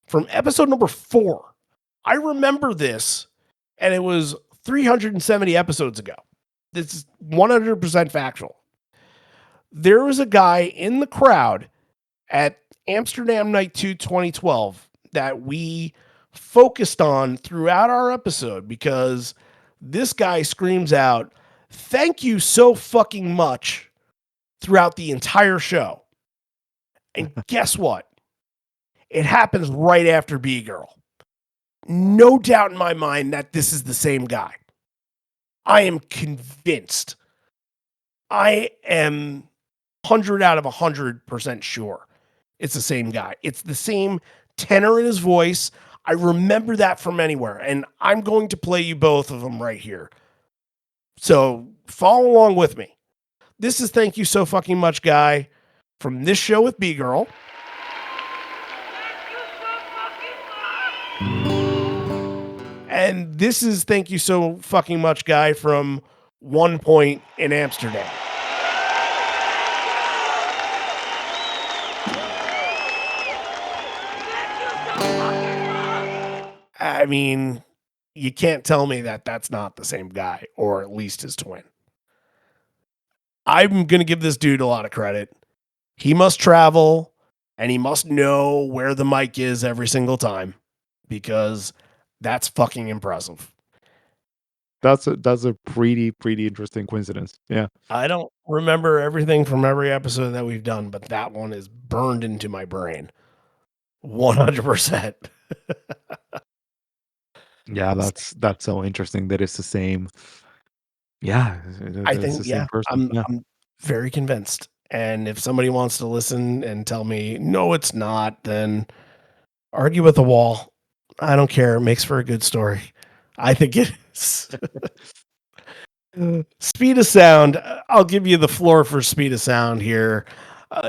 from episode number 4. I remember this, and it was 370 episodes ago. This is 100% factual. There was a guy in the crowd at Amsterdam Night 2 2012 that we focused on throughout our episode because this guy screams out, "Thank you so fucking much," throughout the entire show. And guess what? It happens right after B-Girl. No doubt in my mind that this is the same guy. I am convinced. I am 100 out of 100% sure it's the same guy. It's the same tenor in his voice. I remember that from anywhere, and I'm going to play you both of them right here. So follow along with me. This is Thank You So Fucking Much Guy from this show with B-Girl. And this is Thank You So Fucking Much Guy from One Point in Amsterdam. I mean, you can't tell me that that's not the same guy, or at least his twin. I'm going to give this dude a lot of credit. He must travel, and he must know where the mic is every single time, because that's fucking impressive. That's a pretty interesting coincidence. Yeah. I don't remember everything from every episode that we've done, but that one is burned into my brain. 100%. Yeah, that's so interesting that it's the same. Yeah, I it's think, the same person. Yeah. I'm very convinced. And if somebody wants to listen and tell me, no, it's not, then argue with the wall. I don't care. It makes for a good story. I think it is. Speed of Sound. I'll give you the floor for Speed of Sound here.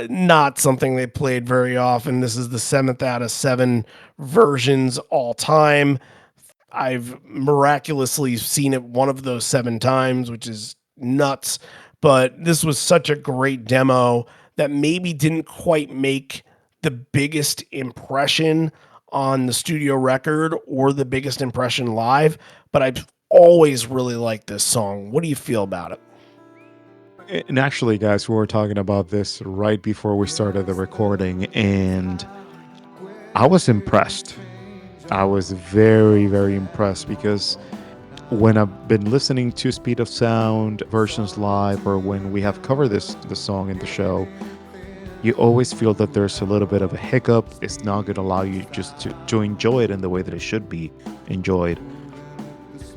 Not something they played very often. This is the 7th out of 7 versions all time. I've miraculously seen it one of those 7 times, which is nuts. But this was such a great demo that maybe didn't quite make the biggest impression on the studio record or the biggest impression live. But I've always really liked this song. What do you feel about it? And actually, guys, we were talking about this right before we started the recording, and I was impressed. I was very impressed because when I've been listening to Speed of Sound versions live, or when we have covered the song in the show, you always feel that there's a little bit of a hiccup. It's not going to allow you just to enjoy it in the way that it should be enjoyed.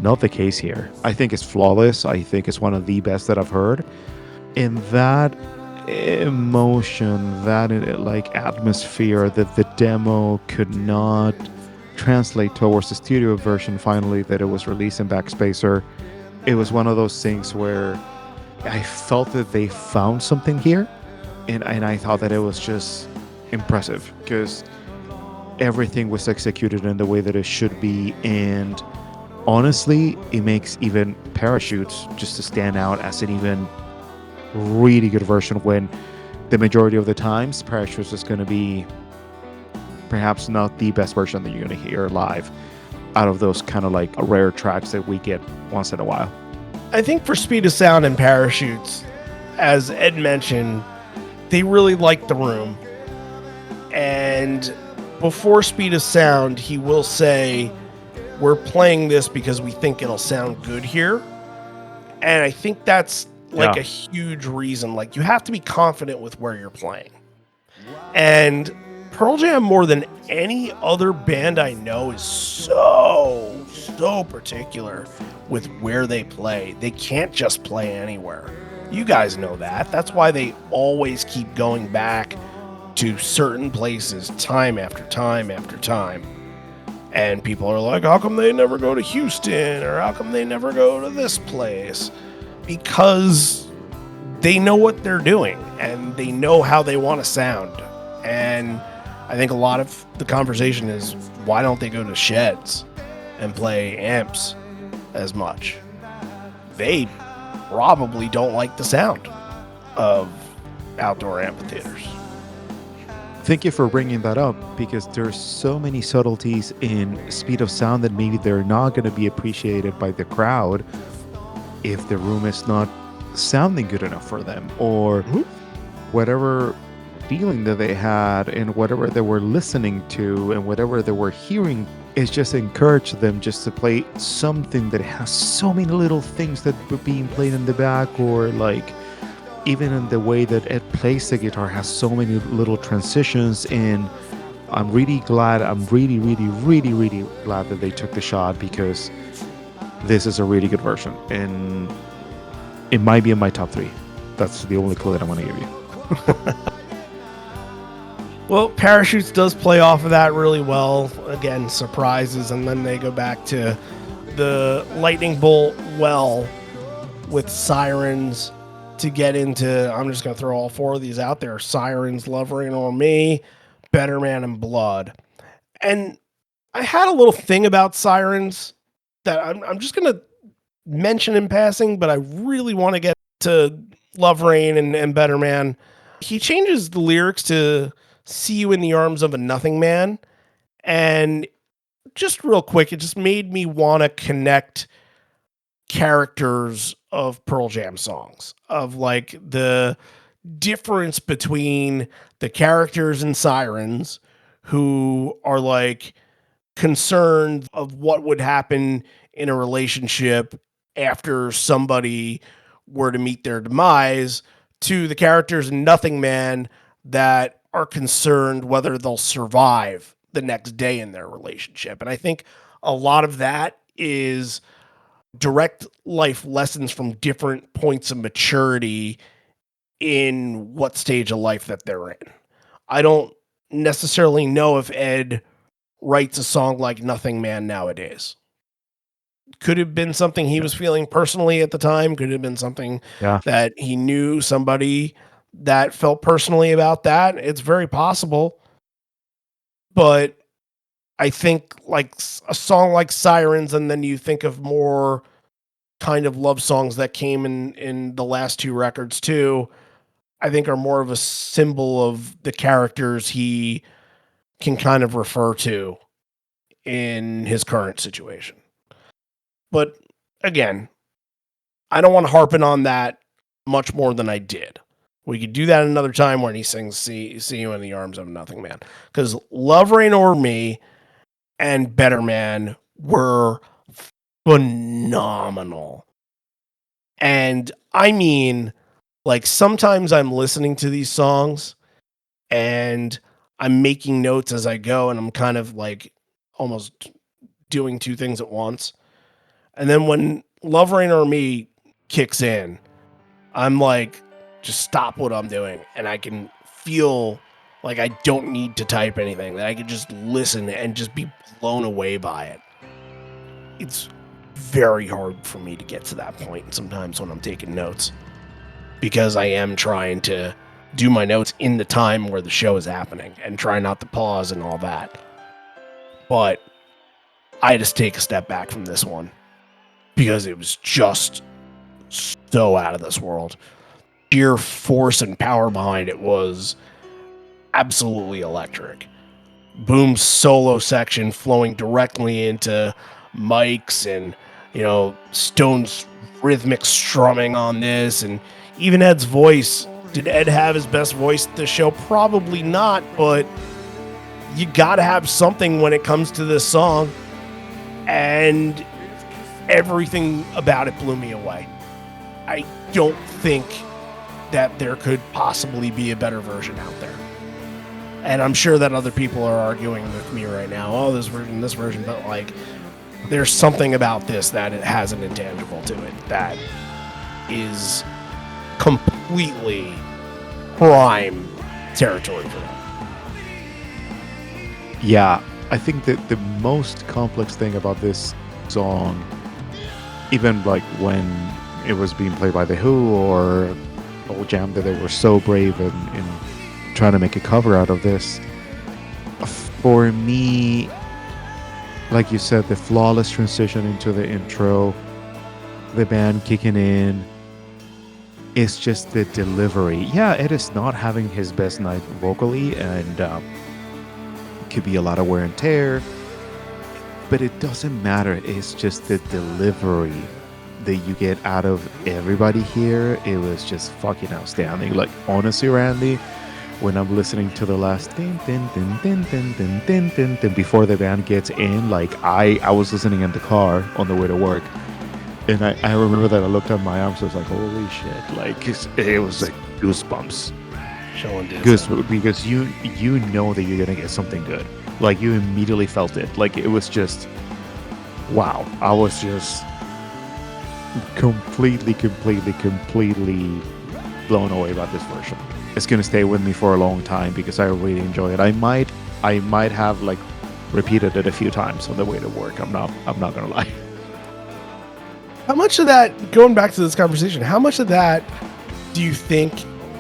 Not the case here. I think it's flawless. I think it's one of the best that I've heard. And that emotion, that like atmosphere that the demo could not translate towards the studio version finally that it was released in Backspacer, it was one of those things where I felt that they found something here, and I thought that it was just impressive because everything was executed in the way that it should be, and honestly, it makes even Parachutes just to stand out as an even really good version, when the majority of the times Parachutes is going to be perhaps not the best version that you're going to hear live out of those kind of like rare tracks that we get once in a while. I think for Speed of Sound and Parachutes, as Ed mentioned, they really liked the room. And before Speed of Sound, he will say, we're playing this because we think it'll sound good here. And I think that's like Yeah. a huge reason. Like, you have to be confident with where you're playing. And Pearl Jam, more than any other band I know, is so particular with where they play. They can't just play anywhere. You guys know that. That's why they always keep going back to certain places time after time after time. And people are like, how come they never go to Houston? Or how come they never go to this place? Because they know what they're doing and they know how they want to sound. And I think a lot of the conversation is, why don't they go to sheds and play amps as much? They probably don't like the sound of outdoor amphitheaters. Thank you for bringing that up, because there's so many subtleties in Speed of Sound that maybe they're not going to be appreciated by the crowd if the room is not sounding good enough for them, or whatever feeling that they had and whatever they were listening to and whatever they were hearing is just encourage them just to play something that has so many little things that were being played in the back, or like even in the way that Ed plays the guitar has so many little transitions. And I'm really glad, I'm really glad that they took the shot, because this is a really good version and it might be in my top 3. That's the only clue that I'm going to give you. Well, Parachutes does play off of that really well. Again, surprises, and then they go back to the lightning bolt well with Sirens to get into, I'm just going to throw all 4 of these out there: Sirens, Love Rain on Me, Better Man, and Blood. And I had a little thing about Sirens that I'm just going to mention in passing, but I really want to get to Love Rain and Better Man. He changes the lyrics to see you in the arms of a nothing man. And just real quick, it just made me want to connect characters of Pearl Jam songs, of like the difference between the characters in Sirens, who are like concerned of what would happen in a relationship after somebody were to meet their demise, to the characters in Nothing Man that are concerned whether they'll survive the next day in their relationship. And I think a lot of that is direct life lessons from different points of maturity in what stage of life that they're in. I don't necessarily know if Ed writes a song like Nothing Man nowadays. Could have been something he was feeling personally at the time. Could have been something that he knew somebody that felt personally about that. It's very possible. But I think like a song like Sirens, and then you think of more kind of love songs that came in the last 2 records too, I think are more of a symbol of the characters he can kind of refer to in his current situation. But again, I don't want to harp on that much more than I did. We could do that another time when he sings See You in the Arms of Nothing Man. Because Love Reign Over Me and Better Man were phenomenal. And I mean, like, sometimes I'm listening to these songs and I'm making notes as I go, and I'm kind of like almost doing 2 things at once. And then when Love Reign Over Me kicks in, I'm like, just stop what I'm doing, and I can feel like I don't need to type anything, that I can just listen and just be blown away by it. It's very hard for me to get to that point sometimes when I'm taking notes, because I am trying to do my notes in the time where the show is happening and try not to pause and all that. But I just take a step back from this one because it was just so out of this world. Sheer force and power behind it was absolutely electric. Boom's solo section flowing directly into Mike's, and Stone's rhythmic strumming on this, and even Ed's voice. Did Ed have his best voice at the show? Probably not, but you gotta have something when it comes to this song, and everything about it blew me away. I don't think that there could possibly be a better version out there. And I'm sure that other people are arguing with me right now. Oh, this version, but like, there's something about this that it has an intangible to it that is completely prime territory for them. Yeah, I think that the most complex thing about this song, even like when it was being played by The Who or Old Jam, that they were so brave in trying to make a cover out of this. For me, like you said, the flawless transition into the intro, the band kicking in, it's just the delivery. Yeah, it is not having his best night vocally, and could be a lot of wear and tear, but it doesn't matter. It's just the delivery that you get out of everybody here. It was just fucking outstanding. Like, honestly, Randy, when I'm listening to the last din, din, din, din, din, din, din, din, din, before the band gets in, like I was listening in the car on the way to work, and I remember that I looked at my arms. I was like, holy shit! Like it was like goosebumps. Goosebumps, because you know that you're gonna get something good. Like, you immediately felt it. Like, it was just wow. I was just completely blown away by this version. It's gonna stay with me for a long time because I really enjoy it. I might have like repeated it a few times on the way to work. I'm not gonna lie. How much of that, going back to this conversation, how much of that do you think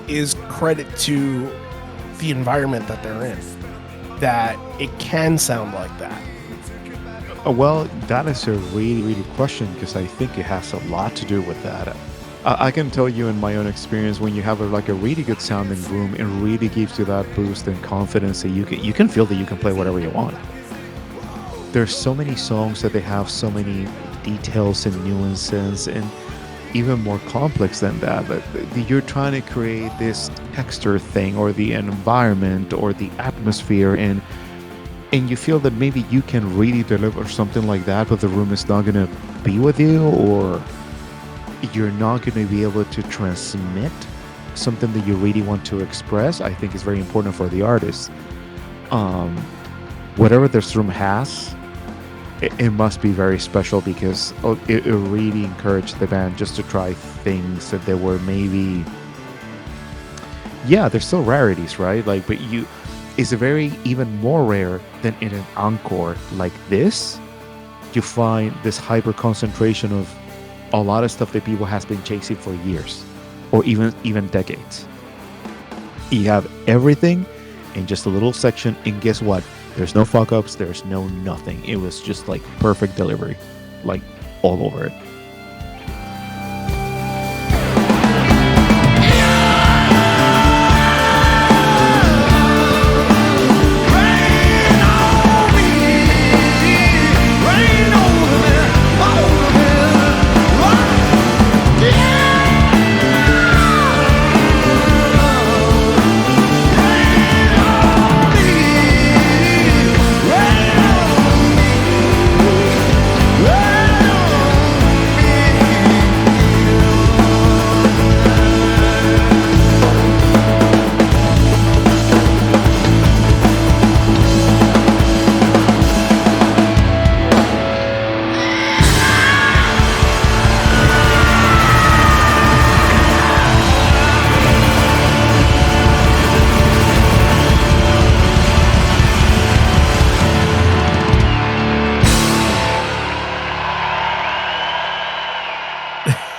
is credit to the environment that they're in, that it can sound like that? Well, that is a really good question, because I think it has a lot to do with that. I can tell you in my own experience, when you have a really good sounding room, it really gives you that boost and confidence that you can feel that you can play whatever you want. There's so many songs that they have so many details and nuances, and even more complex than that. But you're trying to create this texture thing, or the environment, or the atmosphere, and you feel that maybe you can really deliver something like that, but the room is not going to be with you, or you're not going to be able to transmit something that you really want to express. I think is very important for the artist. Whatever this room has, it must be very special, because it really encouraged the band just to try things that they were maybe, yeah, there's still rarities, right? Like, but it's a very even more rare than in an encore like this. You find this hyper concentration of a lot of stuff that people has been chasing for years, or even decades. You have everything in just a little section, and guess what? There's no fuck ups, there's no nothing. It was just like perfect delivery, like all over it.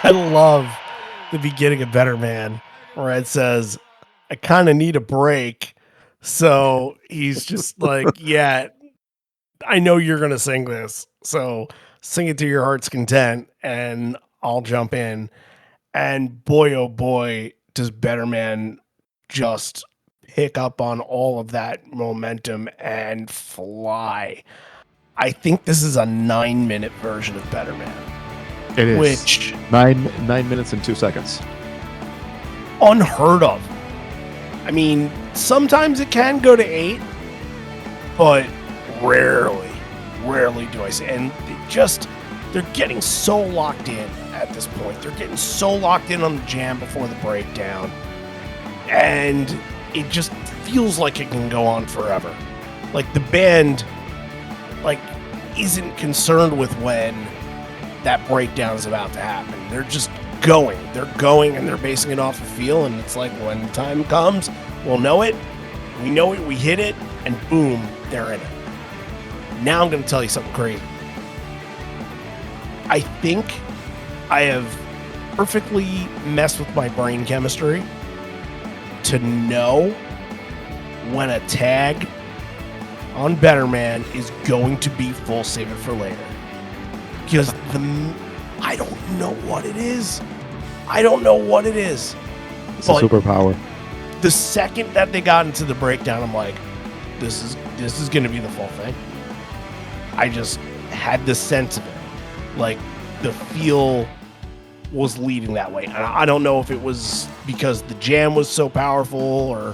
I love the beginning of Better Man, where it says, I kind of need a break. So he's just like, yeah, I know you're going to sing this. So sing it to your heart's content and I'll jump in. And boy, oh boy, does Better Man just pick up on all of that momentum and fly. I think this is a 9-minute version of Better Man. It is. Which 9 minutes and 2 seconds. Unheard of. I mean, sometimes it can go to 8, but rarely, rarely do I see. And they're getting so locked in at this point. They're getting so locked in on the jam before the breakdown, and it just feels like it can go on forever. Like the band, like, isn't concerned with when that breakdown is about to happen. They're just going. They're going, and they're basing it off of feel. And it's like when the time comes, we'll know it. We know it. We hit it, and boom, they're in it. Now I'm going to tell you something crazy. I think I have perfectly messed with my brain chemistry to know when a tag on Better Man is going to be full save it for later. Because I don't know what it is. I don't know what it is. It's a superpower. The second that they got into the breakdown, I'm like, this is going to be the full thing. I just had the sense of it. Like, the feel was leading that way. And I don't know if it was because the jam was so powerful or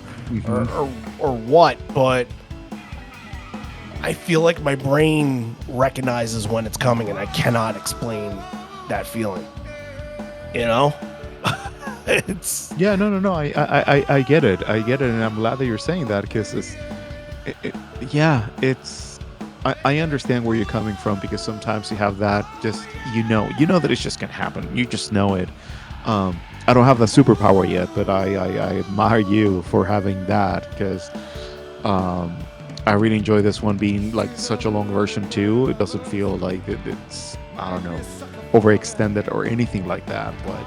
what, but I feel like my brain recognizes when it's coming, and I cannot explain that feeling. You know? It's No. I get it. I get it, and I'm glad that you're saying that because I understand where you're coming from because sometimes you have that just you know that it's just gonna happen. You just know it. I don't have the superpower yet, but I admire you for having that because I really enjoy this one being like such a long version too. It doesn't feel like it's I don't know overextended or anything like that. But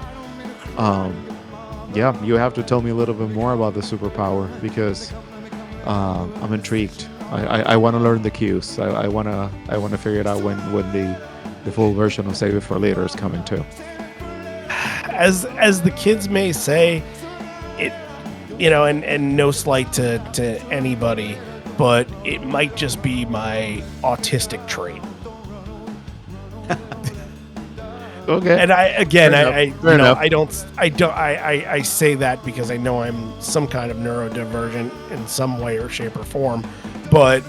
yeah, you have to tell me a little bit more about the superpower because I'm intrigued. I want to learn the cues. I want to figure it out when the full version of Save It for Later is coming too. As the kids may say, it and no slight to anybody, but it might just be my autistic trait. Okay. And I say that because I know I'm some kind of neurodivergent in some way or shape or form, but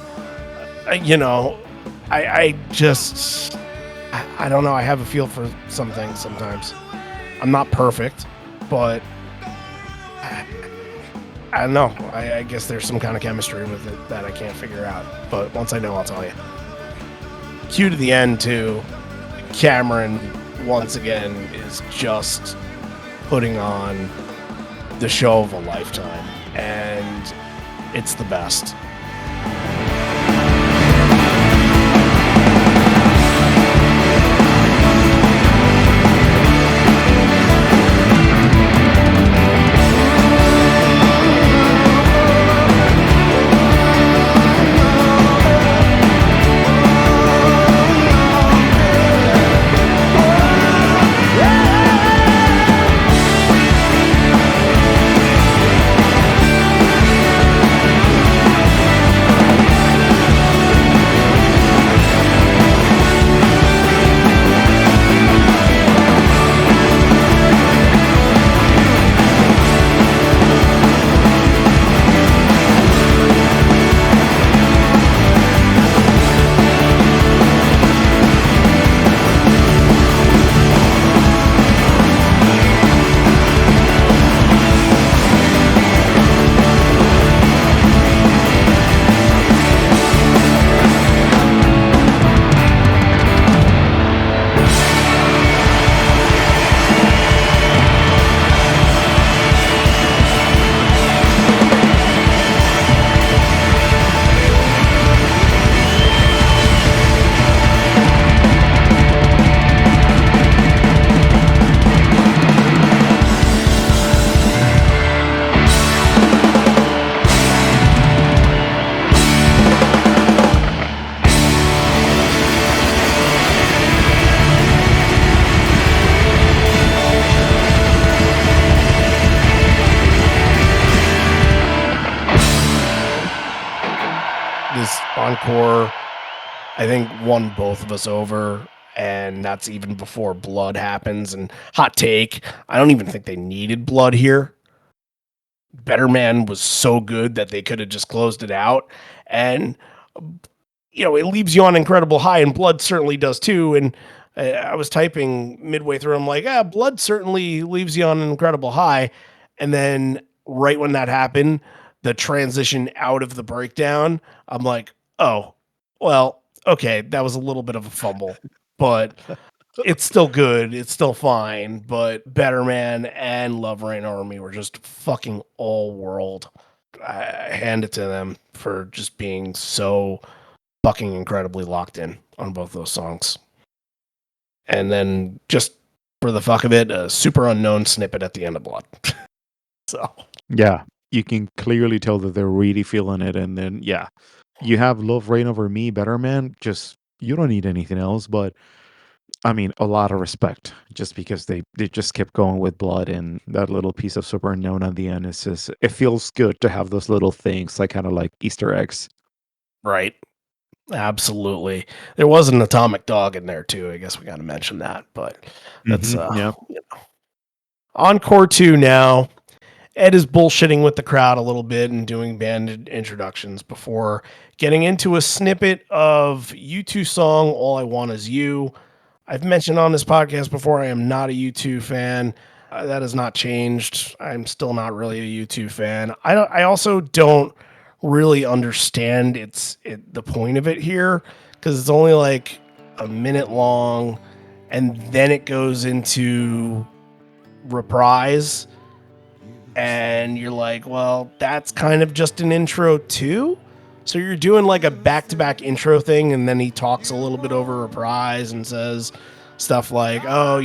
I don't know. I have a feel for some things sometimes. I'm not perfect, but I don't know. I guess there's some kind of chemistry with it that I can't figure out. But once I know, I'll tell you. Cue to the end, too. Cameron, once again, is just putting on the show of a lifetime. And it's the best. This encore, I think, won both of us over, and that's even before blood happens. And hot take, I don't even think they needed blood here. Better Man was so good that they could have just closed it out. And It leaves you on incredible high, and blood certainly does too. And I was typing midway through, I'm like, blood certainly leaves you on an incredible high. And then right when that happened, the transition out of the breakdown, I'm like, oh, well, okay, that was a little bit of a fumble, but it's still good. It's still fine. But Better Man and Love Rain Over Me were just fucking all world. I hand it to them for just being so fucking incredibly locked in on both those songs. And then just for the fuck of it, a super unknown snippet at the end of Blood. So Yeah, you can clearly tell that they're really feeling it, and then yeah, you have Love Reign Over Me, Better Man. Just you don't need anything else, but I mean, a lot of respect just because they just kept going with blood and that little piece of super unknown at the end is just it feels good to have those little things like kind of like Easter eggs. right. Absolutely. There was an atomic dog in there too. I guess we gotta mention that. But that's Yeah. Encore 2 now. Ed is bullshitting with the crowd a little bit and doing band introductions before getting into a snippet of U2 song All I Want Is You. I've mentioned on this podcast before I am not a U2 fan. That has not changed. I'm still not really a U2 fan. I also don't really understand the point of it here because it's only like a minute long and then it goes into reprise and you're like, well, that's kind of just an intro too. So you're doing like a back-to-back intro thing, and then he talks a little bit over reprise and says stuff like, "Oh,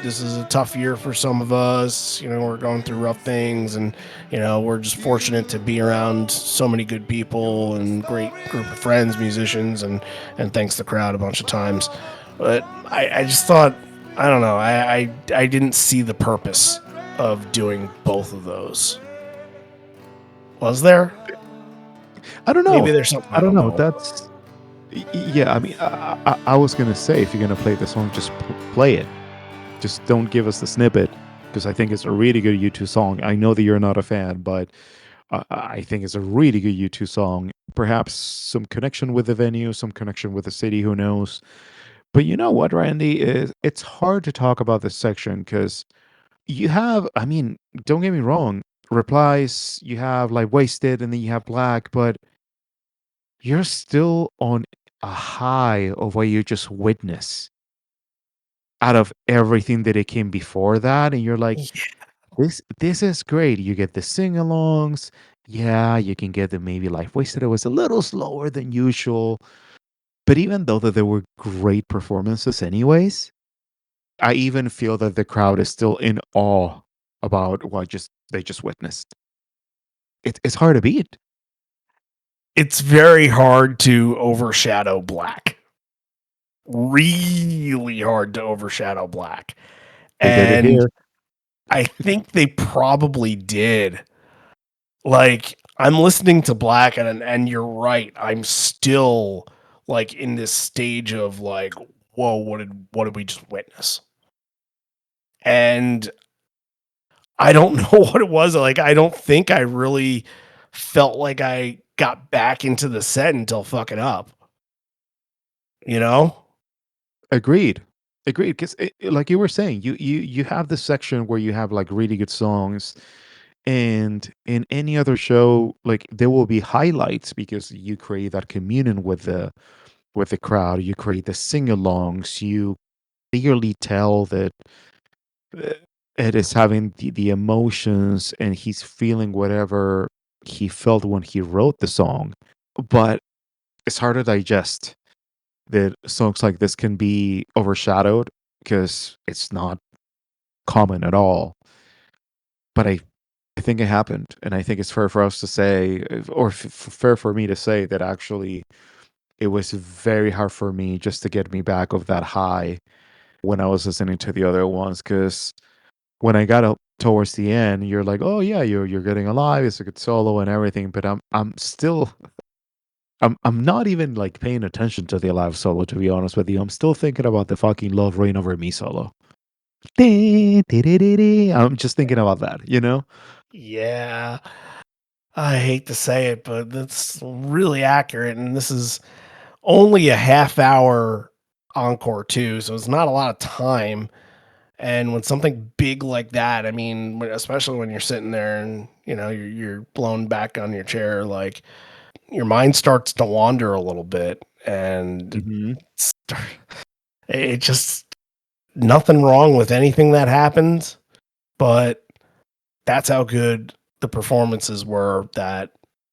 this is a tough year for some of us. We're going through rough things, and we're just fortunate to be around so many good people and great group of friends, musicians, and thanks the crowd a bunch of times." But I just thought, I don't know, I didn't see the purpose of doing both of those. Was there? I don't know. Maybe there's something I I don't don't know. know. Yeah. I mean, I was gonna say if you're gonna play the song, just play it. Just don't give us the snippet because I think it's a really good U2 song. I know that you're not a fan, but I think it's a really good U2 song. Perhaps some connection with the venue, some connection with the city. Who knows? But you know what, Randy, is it's hard to talk about this section because you have, I mean, don't get me wrong, replies, you have like wasted and then you have black, but you're still on a high of what you just witnessed out of everything that it came before that. And you're like, this is great. You get the sing-alongs. Yeah, you can get the maybe life wasted. It was a little slower than usual. But even though that there were great performances anyways, I even feel that the crowd is still in awe about what just they just witnessed. It's hard to beat. It's very hard to overshadow black. Really hard to overshadow black. They did it And here. I think they probably did. Like, I'm listening to black and you're right. I'm still like in this stage of like, whoa, what did we just witness? And I don't know what it was. Like, I don't think I really felt like I got back into the set until fucking up, you know? Agreed. Agreed. Because like you were saying, you have this section where you have like really good songs, and in any other show, like there will be highlights because you create that communion with the crowd. You create the sing-alongs. You clearly tell that uh, Ed is having the emotions and he's feeling whatever he felt when he wrote the song. But it's hard to digest that songs like this can be overshadowed because it's not common at all. But I think it happened, and I think it's fair for us to say, or fair for me to say that actually it was very hard for me just to get me back of that high when I was listening to the other ones. Because when I got up towards the end, you're like, oh yeah, you're getting alive. It's a good solo and everything, but I'm still I'm not even like paying attention to the Alive solo, to be honest with you. I'm still thinking about the fucking Love Rain Over Me solo. I'm just thinking about that, you know? Yeah. I hate to say it, but that's really accurate. And this is only a half hour encore too, so it's not a lot of time. And when something big like that, I mean, especially when you're sitting there and you're blown back on your chair, like your mind starts to wander a little bit, and Hmm. start, it just nothing wrong with anything that happens, but that's how good the performances were that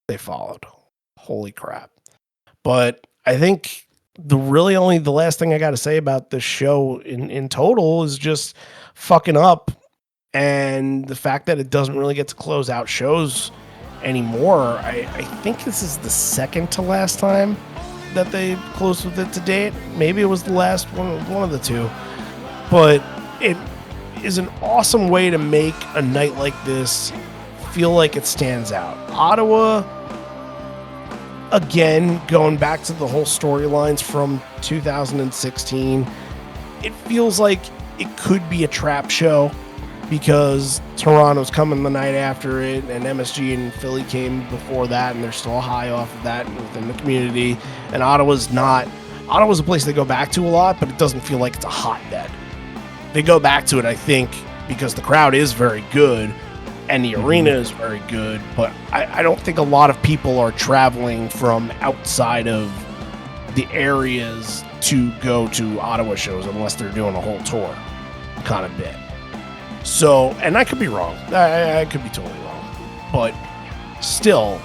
they followed. Holy crap. But I think the last thing I got to say about this show in total is just fucking up, and the fact that it doesn't really get to close out shows anymore. I think this is the second to last time that they closed with it to date. Maybe it was the last one of the two. But it is an awesome way to make a night like this feel like it stands out. Ottawa, again, going back to the whole storylines from 2016, it feels like it could be a trap show because Toronto's coming the night after it, and MSG and Philly came before that, and they're still high off of that within the community. And Ottawa's not. Ottawa's a place they go back to a lot, but it doesn't feel like it's a hotbed. They go back to it, I think, because the crowd is very good and the arena is very good, but I don't think a lot of people are traveling from outside of the areas to go to Ottawa shows unless they're doing a whole tour kind of bit. So, and I could be wrong. I could be totally wrong. But still,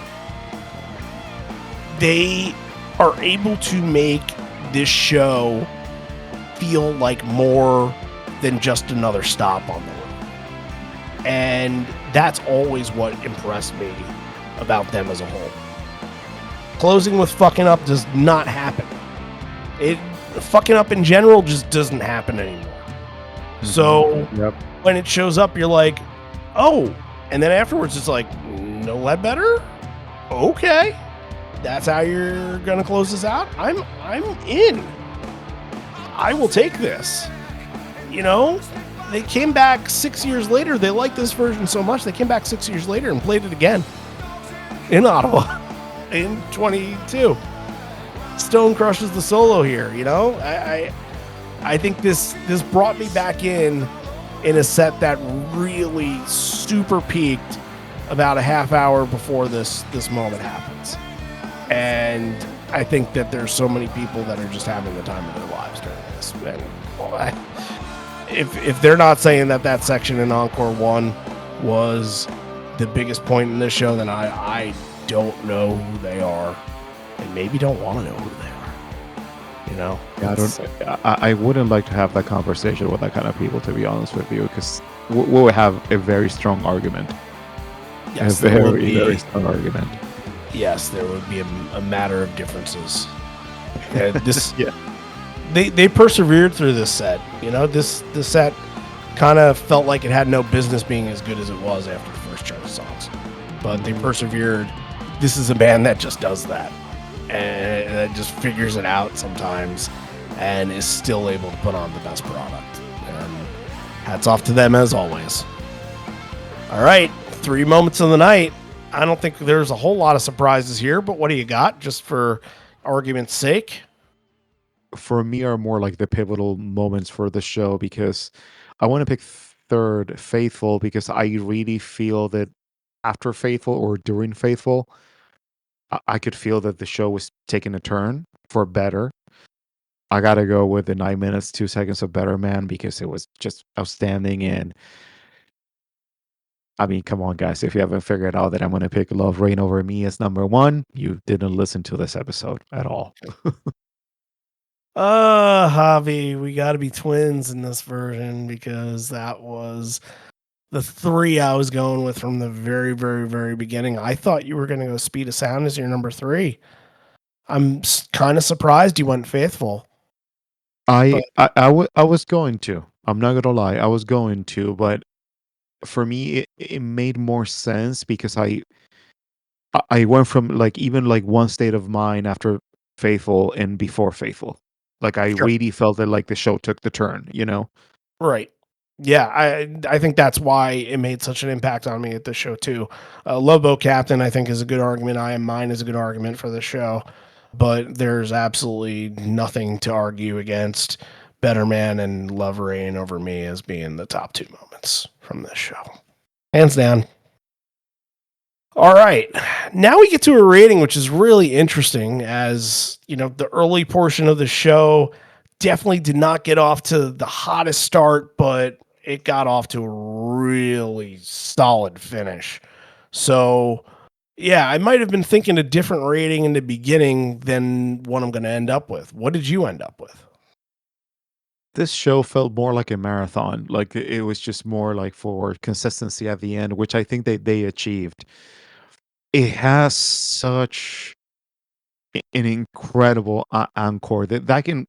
they are able to make this show feel like more than just another stop on the road. And that's always what impressed me about them as a whole. Closing with fucking up does not happen. It fucking up in general just doesn't happen anymore. So Yep. when it shows up, you're like, oh, and then afterwards it's like, no, that better? Okay. That's how you're gonna close this out? I'm in. I will take this. You know? They came back 6 years later. They liked this version so much, they came back 6 years later and played it again in Ottawa in 22. Stone crushes the solo here, you know? I think this brought me back in a set that really super peaked about a half hour before this moment happens. And I think that there's so many people that are just having the time of their lives during this. And well, if they're not saying that section in Encore 1 was the biggest point in this show, then I don't know who they are, and maybe don't want to know who they are. You know? Yeah, I wouldn't like to have that conversation with that kind of people, to be honest with you, because we'll have a very strong argument. Yes, A very strong argument. Yes, there would be a matter of differences. This Yeah. they persevered through this set. You know, this set kind of felt like it had no business being as good as it was after the first chart of songs, but they persevered. This is a band that just does that, and it just figures it out sometimes, and is still able to put on the best product. And hats off to them as always. All right, 3 moments of the night. I don't think there's a whole lot of surprises here, but what do you got, just for argument's sake? For me, are more like the pivotal moments for the show, because I want to pick third Faithful, because I really feel that after Faithful or during Faithful, I could feel that the show was taking a turn for better. I gotta go with the 9 minutes, 2 seconds of Better Man, because it was just outstanding. And I mean, come on, guys, if you haven't figured out that I'm gonna pick Love Reign Over Me as number one, you didn't listen to this episode at all. Javi, we got to be twins in this version because that was the 3 I was going with from the very, very, very beginning. I thought you were going to go Speed of Sound as your number 3. I'm kind of surprised you went Faithful, but I was going to. I'm not gonna lie, I was going to, but for me, it made more sense because I went from like even like one state of mind after Faithful and before Faithful. Like I sure, really felt that like the show took the turn, you know? right. Yeah, I think that's why it made such an impact on me at the show too. Lobo Captain, I think, is a good argument. I Am Mine is a good argument for the show, but there's absolutely nothing to argue against Better Man and Love Rain Over Me as being the top two moments from this show, hands down. All right. Now we get to a rating, which is really interesting. As you know, the early portion of the show definitely did not get off to the hottest start, but it got off to a really solid finish. So, yeah, I might have been thinking a different rating in the beginning than what I'm going to end up with. What did you end up with? This show felt more like a marathon. Like it was just more like for consistency at the end, which I think they achieved. It has such an incredible encore that can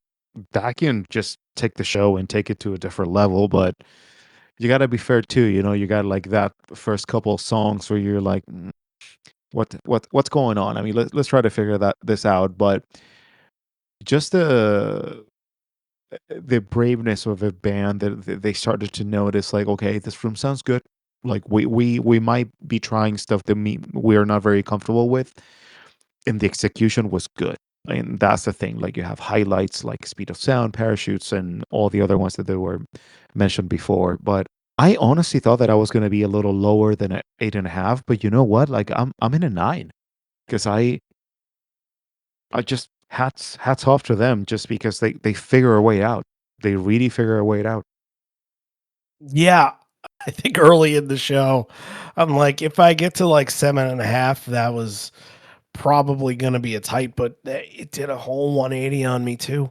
just take the show and take it to a different level. But you got to be fair too. You got like that first couple of songs where you're like, what's going on? I mean, let's try to figure this out. But just the braveness of a band that they started to notice, like, okay, this room sounds good. Like we might be trying stuff that we're not very comfortable with, and the execution was good. And that's the thing. Like you have highlights like speed of sound, parachutes, and all the other ones that they were mentioned before. But I honestly thought that I was going to be a little lower than a 8.5. But you know what? Like I'm in a 9 because I just hats off to them just because they figure a way out. They really figure a way out. Yeah, I think early in the show, I'm like, if I get to like 7.5, that was probably going to be its height, but it did a whole 180 on me too.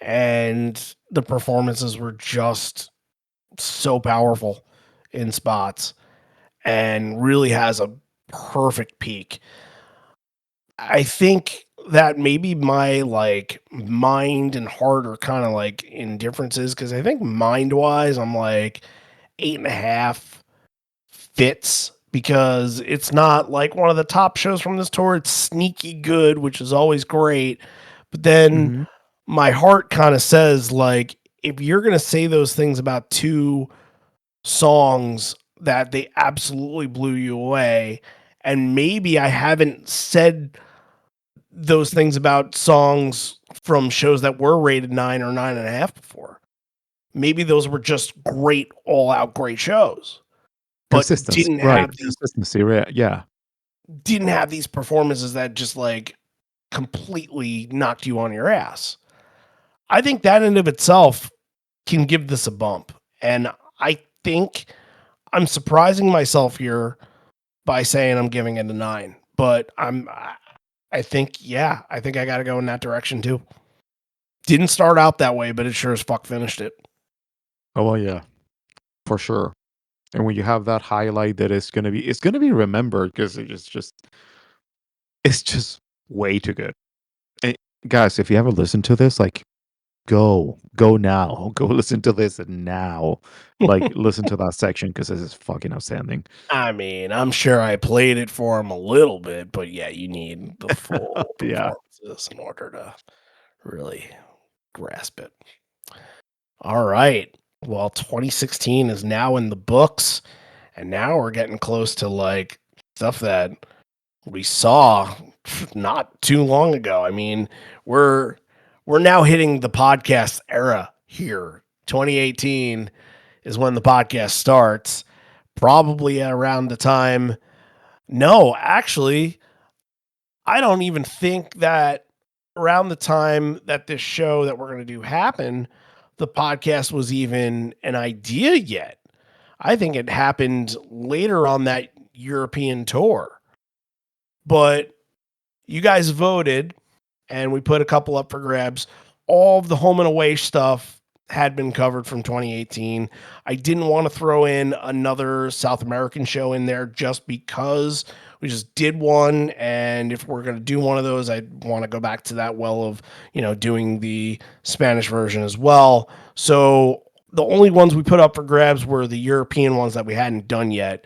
And the performances were just so powerful in spots and really has a perfect peak. I think that maybe my like mind and heart are kind of like in differences because I think mind wise, I'm like 8.5 fits because it's not like one of the top shows from this tour. It's sneaky good, which is always great. But then Mhm. my heart kind of says, like, if you're going to say those things about two songs that they absolutely blew you away, and maybe I haven't said those things about songs from shows that were rated 9 or 9.5 before. Maybe those were just great, all out great shows, but Consistency, right, consistency, right, yeah. didn't have these performances that just like completely knocked you on your ass. I think that in of itself can give this a bump. And I think I'm surprising myself here by saying I'm giving it a 9. But I think, yeah, I think I got to go in that direction too. Didn't start out that way, but it sure as fuck finished it. Oh, well, yeah, for sure. And when you have that highlight that it's gonna be remembered because it's just way too good. And guys, if you ever listen to this, like, go now. Go listen to this now. Like, listen to that section because this is fucking outstanding. I mean, I'm sure I played it for him a little bit, but yeah, you need the full Yeah. performances in order to really grasp it. All right. Well, 2016 is now in the books, and now we're getting close to like stuff that we saw not too long ago. I mean, we're we're now hitting the podcast era here. 2018 is when the podcast starts, probably around the time. No, actually, I don't even think that around the time that this show that we're going to do happened, the podcast was even an idea yet. I think it happened later on that European tour. But you guys voted and we put a couple up for grabs. All of the home and away stuff had been covered from 2018. I didn't want to throw in another South American show in there just because we just did one. And if we're going to do one of those, I want to go back to that well of, doing the Spanish version as well. So the only ones we put up for grabs were the European ones that we hadn't done yet.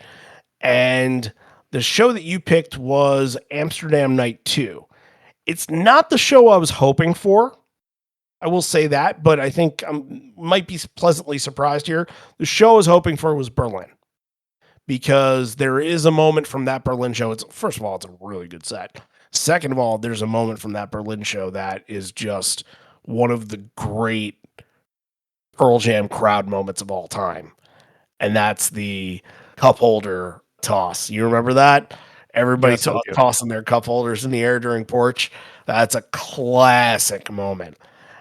And the show that you picked was Amsterdam Night 2. It's not the show I was hoping for. I will say that, but I think I might be pleasantly surprised here. The show I was hoping for was Berlin, because there is a moment from that Berlin show. It's first of all, it's a really good set. Second of all, there's a moment from that Berlin show that is just one of the great Pearl Jam crowd moments of all time. And that's the cup holder toss. You remember that? Everybody Yes, I do. tossing their cup holders in the air during Porch. That's a classic moment.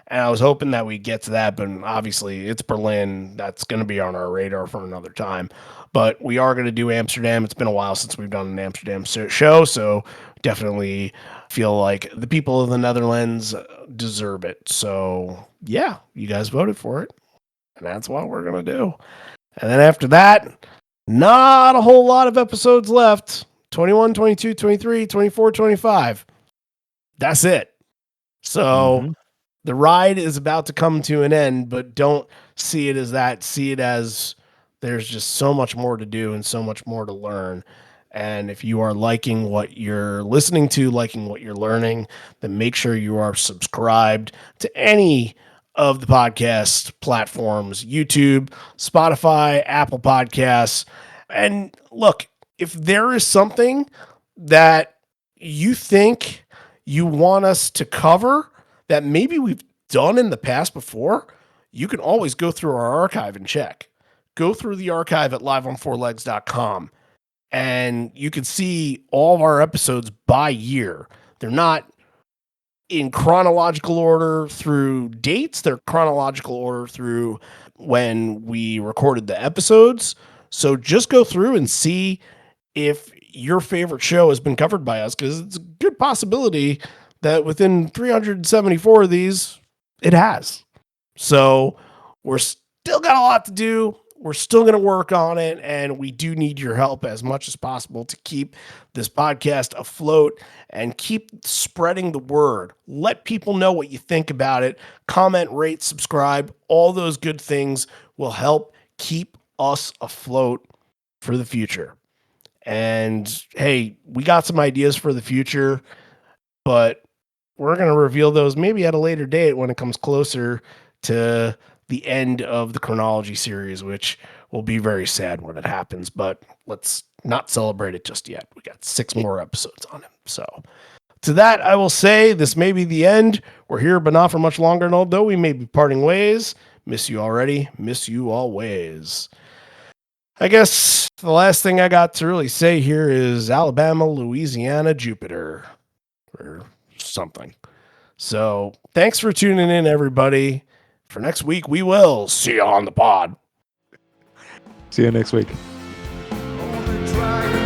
And I was hoping that we get to that, but obviously it's Berlin. That's going to be on our radar for another time. But we are going to do Amsterdam. It's been a while since we've done an Amsterdam show, so definitely feel like the people of the Netherlands deserve it. So yeah, you guys voted for it, and that's what we're going to do. And then after that, not a whole lot of episodes left. 21, 22, 23, 24, 25. That's it. So the ride is about to come to an end, but don't see it as that. See it as there's just so much more to do and so much more to learn. And if you are liking what you're listening to, liking what you're learning, then make sure you are subscribed to any of the podcast platforms: YouTube, Spotify, Apple Podcasts. And look, if there is something that you think you want us to cover that maybe we've done in the past before, you can always go through our archive and check. Go through the archive at liveonfourlegs.com, and you can see all of our episodes by year. They're not in chronological order through dates, they're chronological order through when we recorded the episodes. So just go through and see if your favorite show has been covered by us, because it's a good possibility that within 374 of these, it has. So we're still got a lot to do. We're still going to work on it, and we do need your help as much as possible to keep this podcast afloat and keep spreading the word. Let people know what you think about it. Comment, rate, subscribe. All those good things will help keep us afloat for the future. And hey, we got some ideas for the future, but we're going to reveal those maybe at a later date when it comes closer to the end of the Chronology series, which will be very sad when it happens, but let's not celebrate it just yet. We got 6 more episodes on it. So to that, I will say this may be the end. We're here, but not for much longer. And although we may be parting ways, miss you already, miss you always. I guess the last thing I got to really say here is Alabama, Louisiana, Jupiter, or something. So thanks for tuning in, everybody. For next week, we will see you on the pod. See you next week. On the dragon.